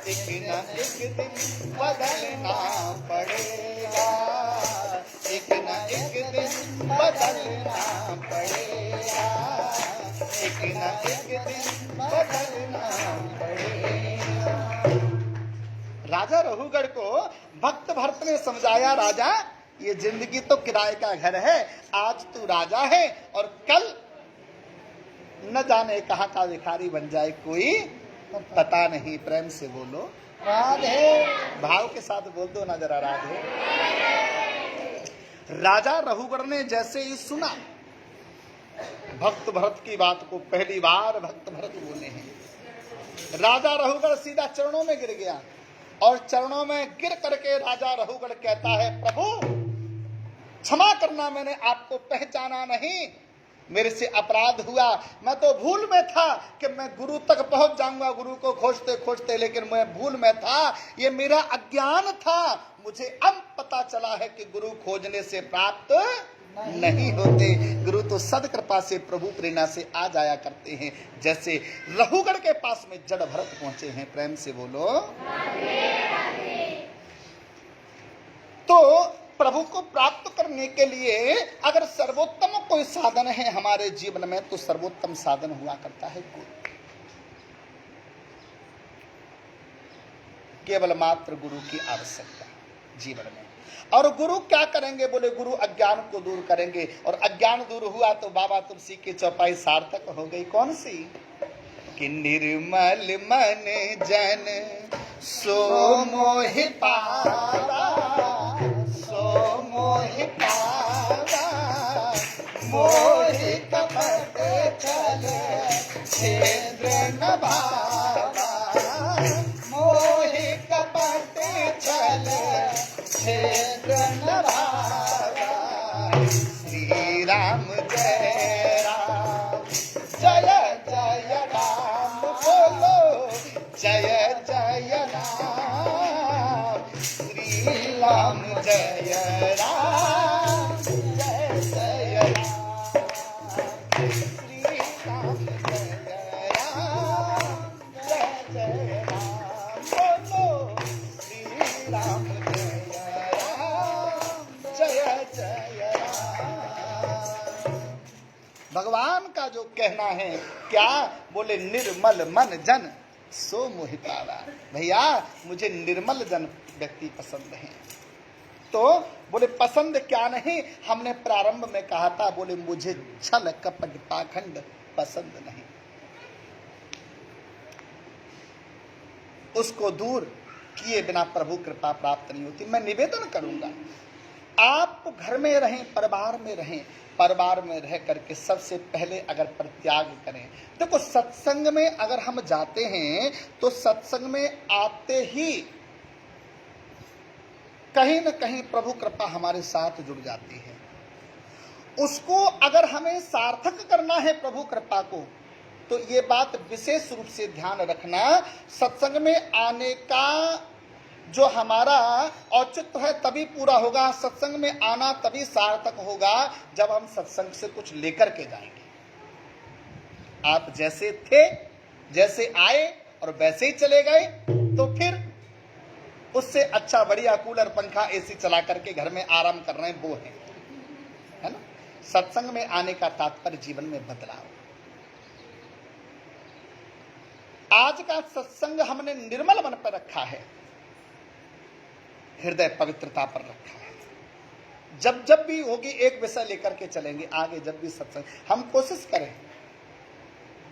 एक न एक दिन बदलना पड़ेगा। एक न एक दिन बदलना पड़ेगा, एक न एक दिन बदलना पड़ेगा। राजा रघुगढ़ को भक्त भरत ने समझाया, राजा ये जिंदगी तो किराए का घर है, आज तू राजा है और कल न जाने कहां का भिखारी बन जाए कोई पता नहीं। प्रेम से बोलो राधे। भाव के साथ बोल दो ना जरा राधे। राजा रघुवर ने जैसे ही सुना भक्त भरत की बात को, पहली बार भक्त भरत बोले हैं, राजा रघुवर सीधा चरणों में गिर गया और चरणों में गिर करके राजा रघुवर कहता है, प्रभु क्षमा करना, मैंने आपको पहचाना नहीं, मेरे से अपराध हुआ, मैं तो भूल में था कि मैं गुरु तक पहुंच जाऊंगा गुरु को खोजते खोजते, लेकिन मैं भूल में था, ये मेरा अज्ञान था। मुझे अब पता चला है कि गुरु खोजने से प्राप्त नहीं होते, गुरु तो सदकृपा से प्रभु प्रेरणा से आ जाया करते हैं, जैसे रघुगढ़ के पास में जड़ भरत पहुंचे हैं। प्रेम से बोलो। तो प्रभु को प्राप्त करने के लिए अगर सर्वोत्तम कोई साधन है हमारे जीवन में, तो सर्वोत्तम साधन हुआ करता है गुरु। केवल मात्र गुरु की आवश्यकता जीवन में। और गुरु क्या करेंगे? बोले गुरु अज्ञान को दूर करेंगे, और अज्ञान दूर हुआ तो बाबा तुलसी की चौपाई सार्थक हो गई। कौन सी? कि निर्मल मन जन सो मोहि पावा, सो मोहि पावा, मोहि कपट छल छेद्र न भावा, मोहि कपट छल छेद्र न भावा। श्री राम जय राम, जय जय राम बोलो, जय जय राम। श्री राम जय राम, जय जय राम। श्री राम जय राम, जय जय राम बोलो, श्री राम जय राम, जय जय राम। भगवान का जो कहना है क्या? बोले निर्मल मन जन सो मोहि पावा। भैया मुझे निर्मल जन व्यक्ति पसंद हैं। तो बोले पसंद क्या नहीं, हमने प्रारंभ में कहा था, बोले मुझे छल कपट पाखंड पसंद नहीं। उसको दूर किए बिना प्रभु कृपा प्राप्त नहीं होती। मैं निवेदन करूंगा, आप घर में रहें, परिवार में रहें, परिवार में रह करके सबसे पहले अगर परित्याग करें। देखो सत्संग में अगर हम जाते हैं तो सत्संग में आते ही कहीं न कहीं प्रभु कृपा हमारे साथ जुड़ जाती है। उसको अगर हमें सार्थक करना है प्रभु कृपा को, तो ये बात विशेष रूप से ध्यान रखना, सत्संग में आने का जो हमारा औचित्य है तभी पूरा होगा। सत्संग में आना तभी सार्थक होगा जब हम सत्संग से कुछ लेकर के जाएंगे। आप जैसे थे, जैसे आए और वैसे ही चले गए, तो फिर उससे अच्छा बढ़िया कूलर पंखा एसी चला करके घर में आराम कर रहे हैं वो है ना। सत्संग में आने का तात्पर्य जीवन में बदलाव। आज का सत्संग हमने निर्मल मन पर रखा है, हृदय पवित्रता पर रखा है। जब जब भी होगी एक विषय लेकर के चलेंगे आगे। जब भी सत्संग हम कोशिश करें,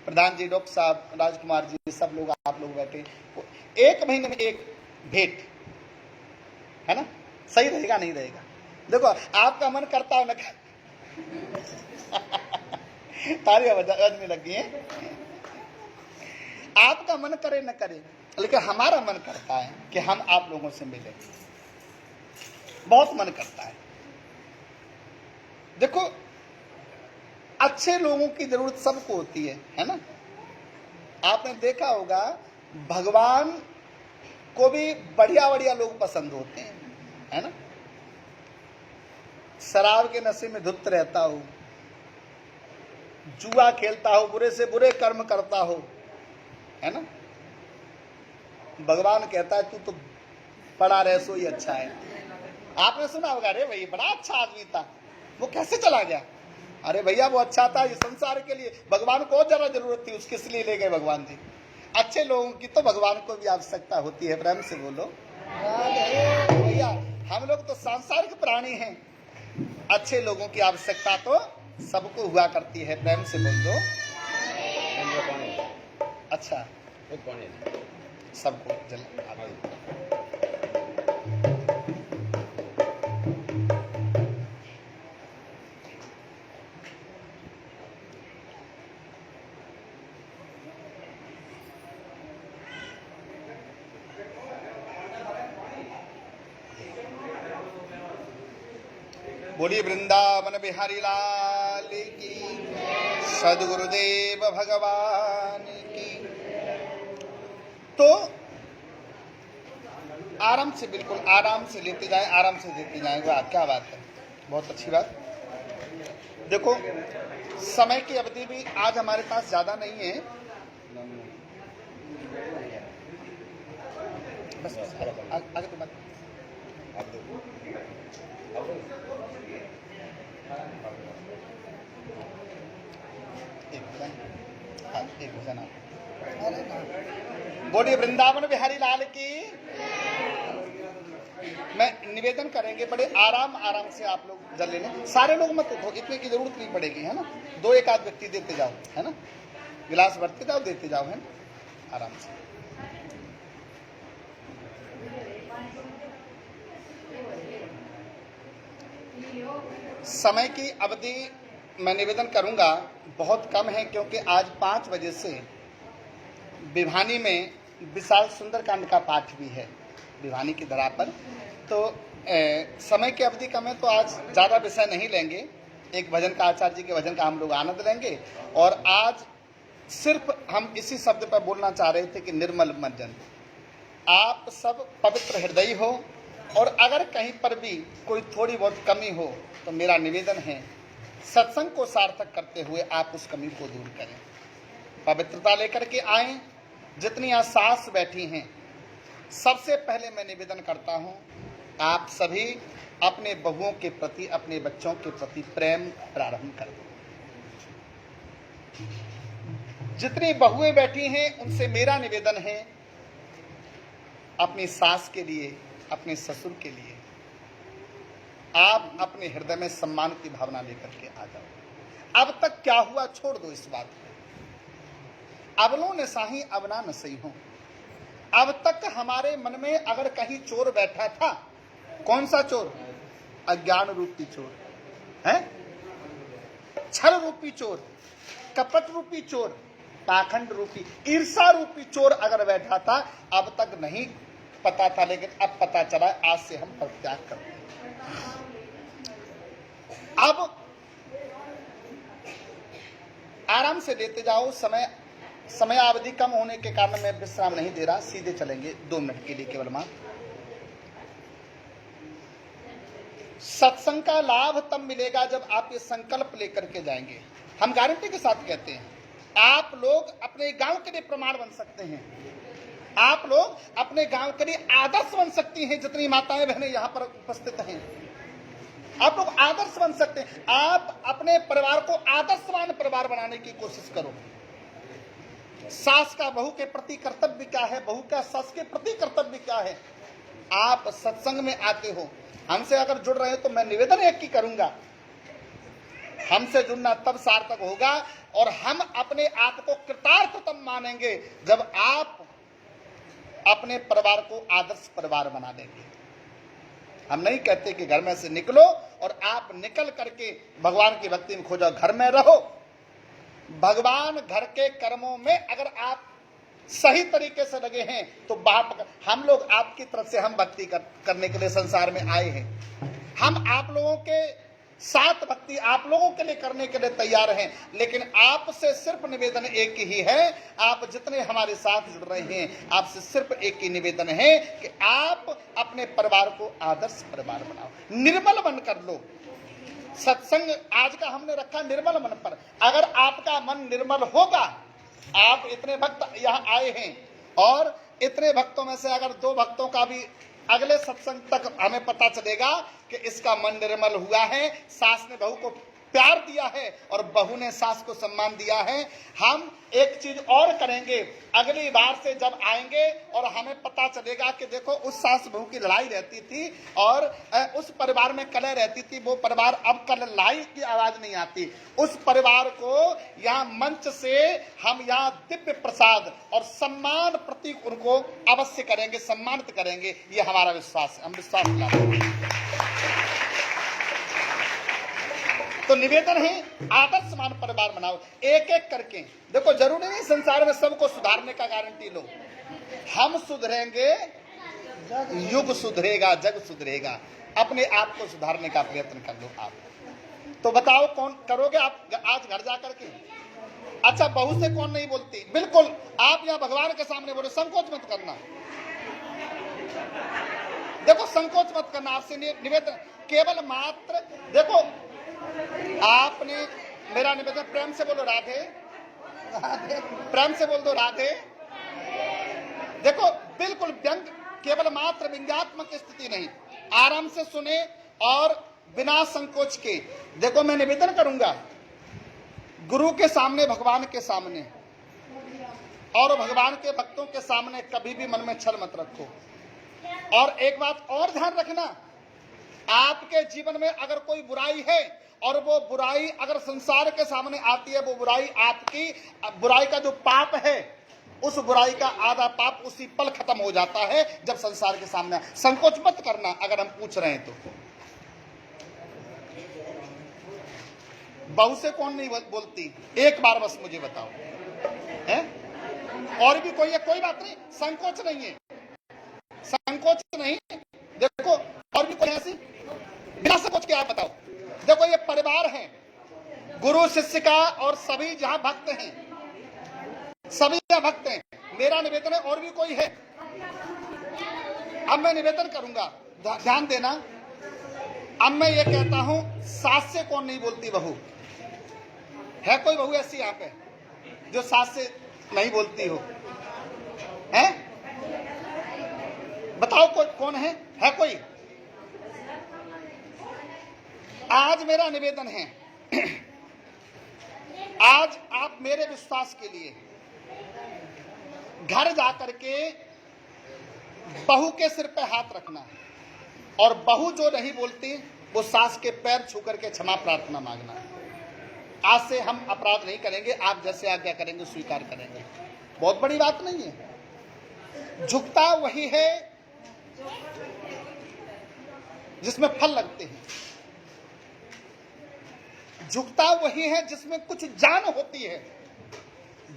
प्रधान जी, डॉक्टर साहब, राजकुमार जी, सब लोग, आप लोग बैठे, एक महीने में एक भेंट है ना, सही रहेगा नहीं रहेगा? देखो आपका मन करता है ना, तालियां बजने लग गई हैं। आपका मन करे न करे, लेकिन हमारा मन करता है कि हम आप लोगों से मिलें, बहुत मन करता है। देखो अच्छे लोगों की जरूरत सबको होती है ना। आपने देखा होगा भगवान को भी बढ़िया बढ़िया लोग पसंद होते हैं, है ना। शराब के नशे में धुत रहता हो, जुआ खेलता हो, बुरे से बुरे कर्म करता हो, है ना, भगवान कहता है तू तो पड़ा रह सो ही अच्छा है। आपने सुना होगा, अरे भाई बड़ा अच्छा आदमी था, वो कैसे चला गया? अरे भैया वो अच्छा था ये संसार के लिए, भगवान को ज्यादा जरूरत थी, उसके लिए ले गए भगवान जी। अच्छे लोगों की तो भगवान को भी आवश्यकता होती है। प्रेम से बोलो भैया, हम लोग तो सांसारिक प्राणी हैं, अच्छे लोगों की आवश्यकता तो सबको हुआ करती है। प्रेम से बोल दो। अच्छा सबको जल आते हैं। बोलिए वृंदावन बिहारी लाल की, सदगुरुदेव भगवान की। तो आराम से, बिल्कुल आराम से लेते जाएं, आराम से देते जाएं। वाह क्या बात है, बहुत अच्छी बात। देखो समय की अवधि भी आज हमारे पास ज्यादा नहीं है। बस आगे तो बात एक भजन बोलिए वृंदावन बिहारी लाल की। मैं निवेदन करेंगे बड़े आराम आराम से आप लोग जल लेने, सारे लोग मत उठो, इतने की जरूरत नहीं पड़ेगी, है ना। दो एक आध व्यक्ति देते जाओ, है ना, गिलास भरते जाओ, देते जाओ, है ना, आराम से। समय की अवधि मैं निवेदन करूंगा बहुत कम है, क्योंकि आज 5 बजे से विभानी में विशाल सुंदरकांड का पाठ भी है, विभानी की धरा पर। तो समय की अवधि कम है, तो आज ज़्यादा विषय नहीं लेंगे। एक भजन का, आचार्य जी के भजन का हम लोग आनंद लेंगे। और आज सिर्फ हम इसी शब्द पर बोलना चाह रहे थे कि निर्मल मन। आप सब पवित्र हृदय हो, और अगर कहीं पर भी कोई थोड़ी बहुत कमी हो तो मेरा निवेदन है सत्संग को सार्थक करते हुए आप उस कमी को दूर करें, पवित्रता लेकर के आएं। जितनी आज सास बैठी हैं, सबसे पहले मैं निवेदन करता हूं आप सभी अपने बहुओं के प्रति, अपने बच्चों के प्रति प्रेम प्रारंभ कर दो। जितनी बहुएं बैठी हैं उनसे मेरा निवेदन है अपनी सास के लिए, अपने ससुर के लिए आप अपने हृदय में सम्मान की भावना लेकर के आ जाओ। अब तक क्या हुआ छोड़ दो इस बात को। अबलो न साही अबना न सही हो। अब तक हमारे मन में अगर कहीं चोर बैठा था, कौन सा चोर? अज्ञान रूपी चोर है, छल रूपी चोर, कपट रूपी चोर, पाखंड रूपी, ईर्षा रूपी चोर अगर बैठा था, अब तक नहीं पता था, लेकिन अब पता चला। आज से हम परित्याग करते हैं। अब आराम से लेते जाओ। समयावधि कम होने के कारण मैं विश्राम नहीं दे रहा, सीधे चलेंगे 2 मिनट के लिए केवल। मां सत्संग का लाभ तब मिलेगा जब आप ये संकल्प लेकर के जाएंगे। हम गारंटी के साथ कहते हैं, आप लोग अपने गांव के लिए प्रमाण बन सकते हैं, आप लोग अपने गांव के लिए आदर्श बन सकती हैं। जितनी माताएं बहनें यहां पर उपस्थित हैं, आप लोग आदर्श बन सकते हैं। आप अपने परिवार को आदर्शवान परिवार बनाने की कोशिश करो। सास का बहू के प्रति कर्तव्य क्या है, बहू का सास के प्रति कर्तव्य क्या है। आप सत्संग में आते हो, हमसे अगर जुड़ रहे हो, तो मैं निवेदन एक ही करूंगा, हमसे जुड़ना तब सार्थक होगा और हम अपने आप को कृतार्थ तब मानेंगे जब आप अपने परिवार को आदर्श परिवार बना देंगे। हम नहीं कहते कि घर में से निकलो और आप निकल करके भगवान की भक्ति में खो जाओ। घर में रहो, भगवान घर के कर्मों में अगर आप सही तरीके से लगे हैं तो बाप, हम लोग आपकी तरफ से हम भक्ति करने के लिए संसार में आए हैं। हम आप लोगों के साथ भक्ति आप लोगों के लिए करने के लिए तैयार हैं, लेकिन आपसे सिर्फ निवेदन एक ही है। आप जितने हमारे साथ जुड़ रहे हैं, आपसे सिर्फ एक ही निवेदन है कि आप अपने परिवार को आदर्श परिवार बनाओ, निर्मल मन कर लो। सत्संग आज का हमने रखा निर्मल मन पर। अगर आपका मन निर्मल होगा, आप इतने भक्त यहाँ आए हैं और इतने भक्तों में से अगर 2 भक्तों का भी अगले सत्संग तक हमें पता चलेगा कि इसका मन निर्मल हुआ है, सास ने बहू को प्यार दिया है और बहू ने सास को सम्मान दिया है। हम एक चीज और करेंगे, अगली बार से जब आएंगे और हमें पता चलेगा कि देखो उस सास बहू की लड़ाई रहती थी और उस परिवार में कलह रहती थी, वो परिवार अब लड़ाई की आवाज नहीं आती, उस परिवार को यहाँ मंच से हम यहाँ दिव्य प्रसाद और सम्मान प्रतीक उनको अवश्य करेंगे, सम्मानित करेंगे। ये हमारा विश्वास है, हम विश्वास दिलाते हैं। तो निवेदन है आदर्शमान परिवार बनाओ, एक एक करके। देखो जरूरी नहीं संसार में सबको सुधारने का गारंटी लो, हम सुधरेंगे युग सुधरेगा, जग सुधरेगा। अपने आप को सुधारने का प्रयत्न कर लो आप। तो बताओ कौन करोगे आप आज घर जाकर के? अच्छा, बहू से कौन नहीं बोलती? बिल्कुल, आप यहाँ भगवान के सामने बोलो, संकोच मत करना। देखो संकोच मत करना, आपसे निवेदन केवल मात्र। देखो आपने मेरा निवेदन, प्रेम से बोलो राधे राधे, प्रेम से बोल दो राधे। देखो बिल्कुल व्यंग, केवल मात्र व्यंग्यात्मक स्थिति नहीं, आराम से सुने और बिना संकोच के। देखो मैं निवेदन करूंगा गुरु के सामने, भगवान के सामने और भगवान के भक्तों के सामने कभी भी मन में छल मत रखो। और एक बात और ध्यान रखना, आपके जीवन में अगर कोई बुराई है और वो बुराई अगर संसार के सामने आती है, वो बुराई आपकी बुराई का जो पाप है, उस बुराई का आधा पाप उसी पल खत्म हो जाता है जब संसार के सामने। संकोच मत करना अगर हम पूछ रहे हैं तो। बहू से कौन नहीं बोलती? एक बार बस मुझे बताओ है? और भी कोई है? कोई बात नहीं, संकोच नहीं है, संकोच नहीं। देखो और भी कोई ऐसी बिना संकोच के आप बताओ। देखो ये परिवार है, गुरु शिष्य का, और सभी जहां भक्त हैं, सभी जहां भक्त हैं। मेरा निवेदन है, और भी कोई है? अब मैं निवेदन करूंगा, ध्यान देना। अब मैं ये कहता हूं, सास से कौन नहीं बोलती बहू? है कोई बहू ऐसी यहाँ पे जो सास से नहीं बोलती हो? है? बताओ कौन है कोई? आज मेरा निवेदन है, आज आप मेरे विश्वास के लिए घर जाकर के बहू के सिर पे हाथ रखना, और बहू जो नहीं बोलती वो सास के पैर छू करके क्षमा प्रार्थना मांगना। आज से हम अपराध नहीं करेंगे, आप जैसे आज्ञा करेंगे स्वीकार करेंगे। बहुत बड़ी बात नहीं है। झुकता वही है जिसमें फल लगते हैं, झुकता वही है जिसमें कुछ जान होती है,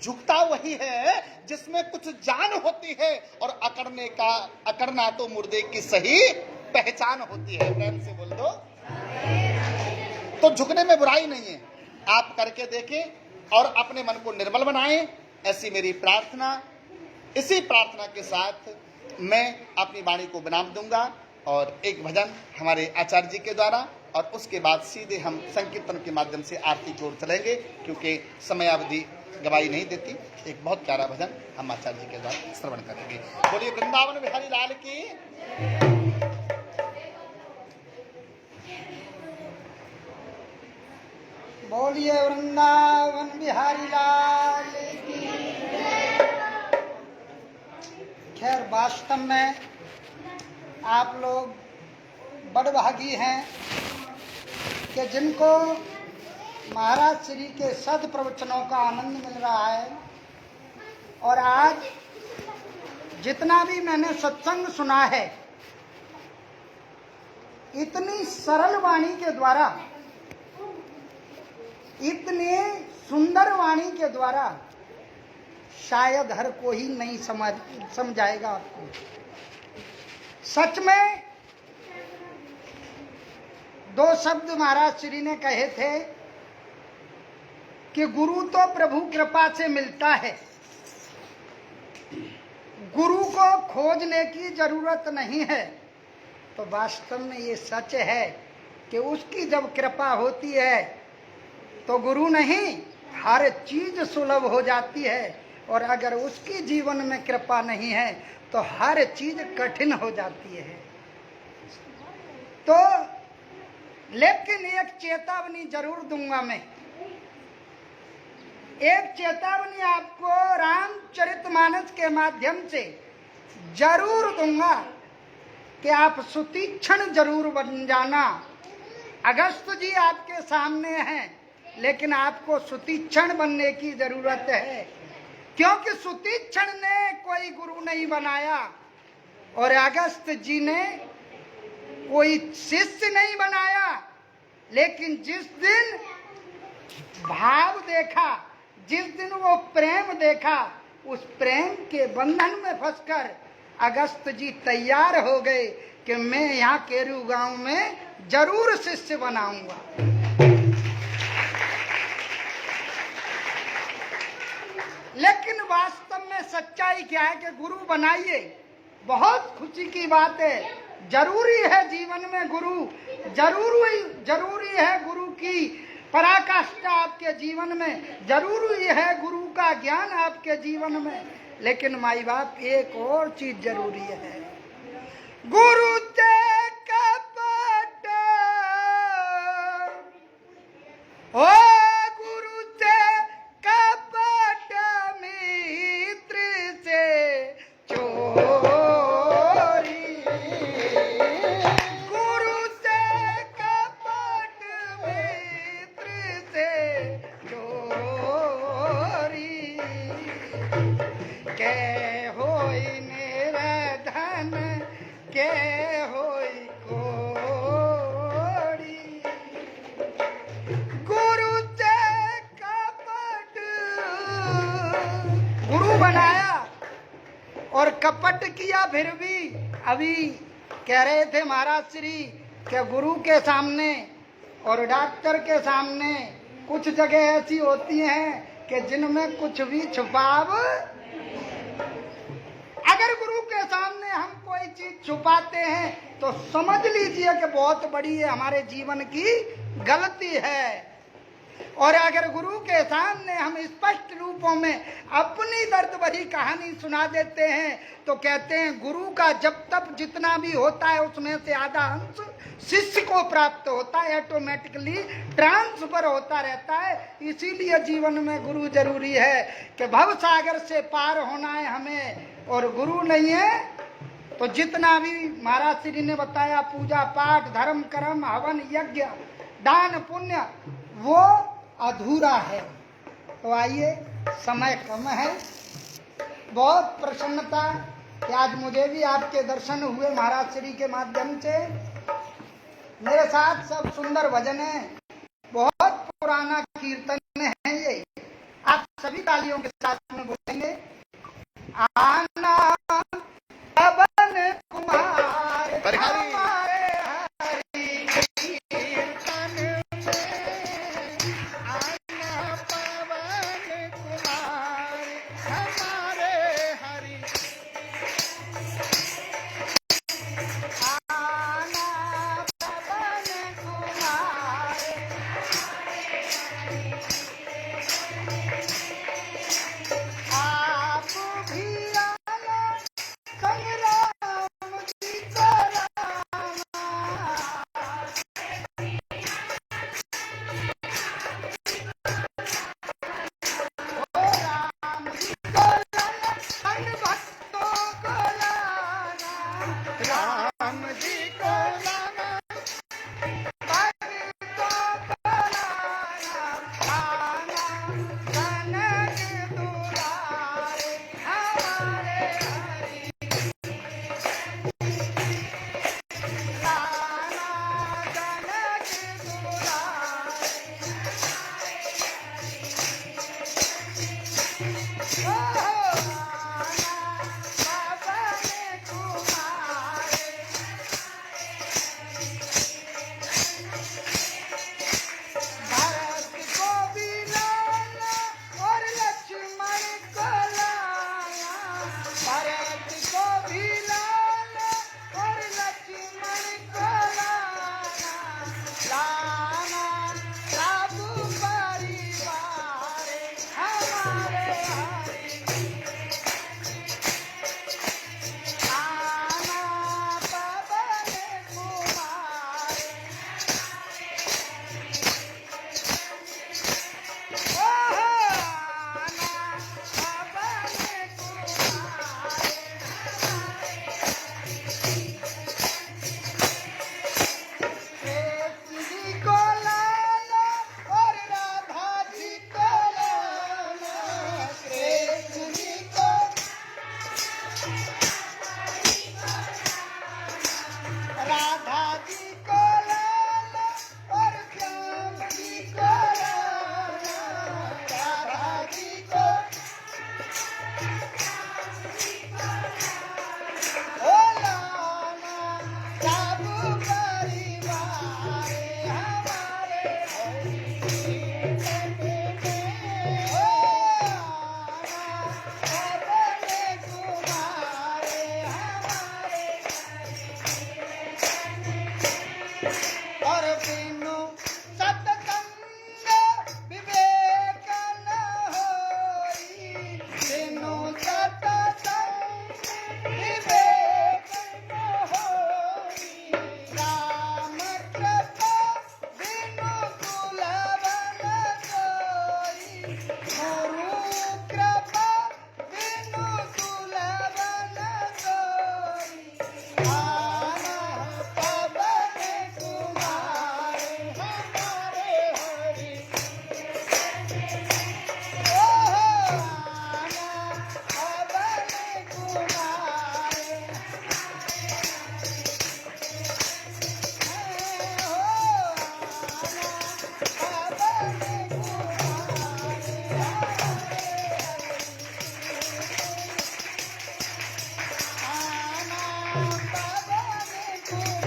झुकता वही है जिसमें कुछ जान होती है, और अकड़ना तो मुर्दे की सही पहचान होती है। प्रेम से बोल दो। तो झुकने में बुराई नहीं है, आप करके देखें और अपने मन को निर्मल बनाएं, ऐसी मेरी प्रार्थना। इसी प्रार्थना के साथ मैं अपनी वाणी को विराम दूंगा और एक भजन हमारे आचार्य जी के द्वारा, और उसके बाद सीधे हम संकीर्तन के माध्यम से आरती की ओर चलेंगे, क्योंकि समयावधि गवाही नहीं देती। एक बहुत प्यारा भजन हम आचार्य जी के द्वारा श्रवण करेंगे। बोलिए वृंदावन बिहारी लाल की। बोलिए वृंदावन बिहारी लाल की। खैर वास्तव में आप लोग बड़भागी हैं कि जिनको महाराज श्री के सद प्रवचनों का आनंद मिल रहा है। और आज जितना भी मैंने सत्संग सुना है, इतनी सरल वाणी के द्वारा, इतने सुंदर वाणी के द्वारा शायद हर कोई नहीं समझाएगा आपको। सच में दो शब्द महाराज श्री ने कहे थे कि गुरु तो प्रभु कृपा से मिलता है, गुरु को खोजने की जरूरत नहीं है। तो वास्तव में ये सच है कि उसकी जब कृपा होती है तो गुरु नहीं, हर चीज सुलभ हो जाती है, और अगर उसकी जीवन में कृपा नहीं है तो हर चीज कठिन हो जाती है। तो लेकिन एक चेतावनी जरूर दूंगा मैं। एक चेतावनी आपको रामचरितमानस के माध्यम से जरूर दूंगा कि आप सुतीक्षण जरूर बन जाना। अगस्त जी आपके सामने हैं, लेकिन आपको सुतीक्षण बनने की जरूरत है, क्योंकि सुतीक्षण ने कोई गुरु नहीं बनाया और अगस्त जी ने कोई शिष्य नहीं बनाया। लेकिन जिस दिन भाव देखा, जिस दिन वो प्रेम देखा, उस प्रेम के बंधन में फंसकर अगस्त जी तैयार हो गए कि मैं यहाँ केरू गांव में जरूर शिष्य बनाऊंगा। लेकिन वास्तव में सच्चाई क्या है कि गुरु बनाइए, बहुत खुशी की बात है, जरूरी है जीवन में गुरु, जरूरी है गुरु की पराकाष्ठा आपके जीवन में, जरूरी है गुरु का ज्ञान आपके जीवन में। लेकिन माई बाप एक और चीज जरूरी है, गुरु ते कपट ओ गुरु ते कपट मित्र से चोरी, गुरु से कपट मित्र से चोरी, के होई निर्धन के होई कोड़ी, गुरु से कपट, गुरु बनाया और कपट किया। फिर भी अभी कह रहे थे महाराज श्री कि गुरु के सामने और डॉक्टर के सामने कुछ जगह ऐसी होती हैं कि जिनमें कुछ भी छुपाव, अगर गुरु के सामने हम कोई चीज छुपाते हैं तो समझ लीजिए कि बहुत बड़ी है हमारे जीवन की गलती है। और अगर गुरु के सामने हम स्पष्ट रूपों में अपनी दर्द भरी कहानी सुना देते हैं तो कहते हैं गुरु का जब तक जितना भी होता है उसमें से आधा अंश शिष्य को प्राप्त होता है, ऑटोमेटिकली ट्रांसफर होता रहता है। इसीलिए जीवन में गुरु जरूरी है कि भव सागर से पार होना है हमें, और गुरु नहीं है तो जितना भी महाराज श्री ने बताया पूजा पाठ धर्म कर्म हवन यज्ञ दान पुण्य वो अधूरा है। तो आइए, समय कम है, बहुत प्रसन्नता कि आज मुझे भी आपके दर्शन हुए महाराज श्री के माध्यम से। मेरे साथ सब सुंदर भजन है, बहुत पुराना कीर्तन है ये, आप सभी तालियों के साथ में बोलेंगे। आना पवन कुमार हमारे हरि कीर्तन में, आना पवन कुमार हमारे हरि, आना पवन कुमार आप भी प्रभु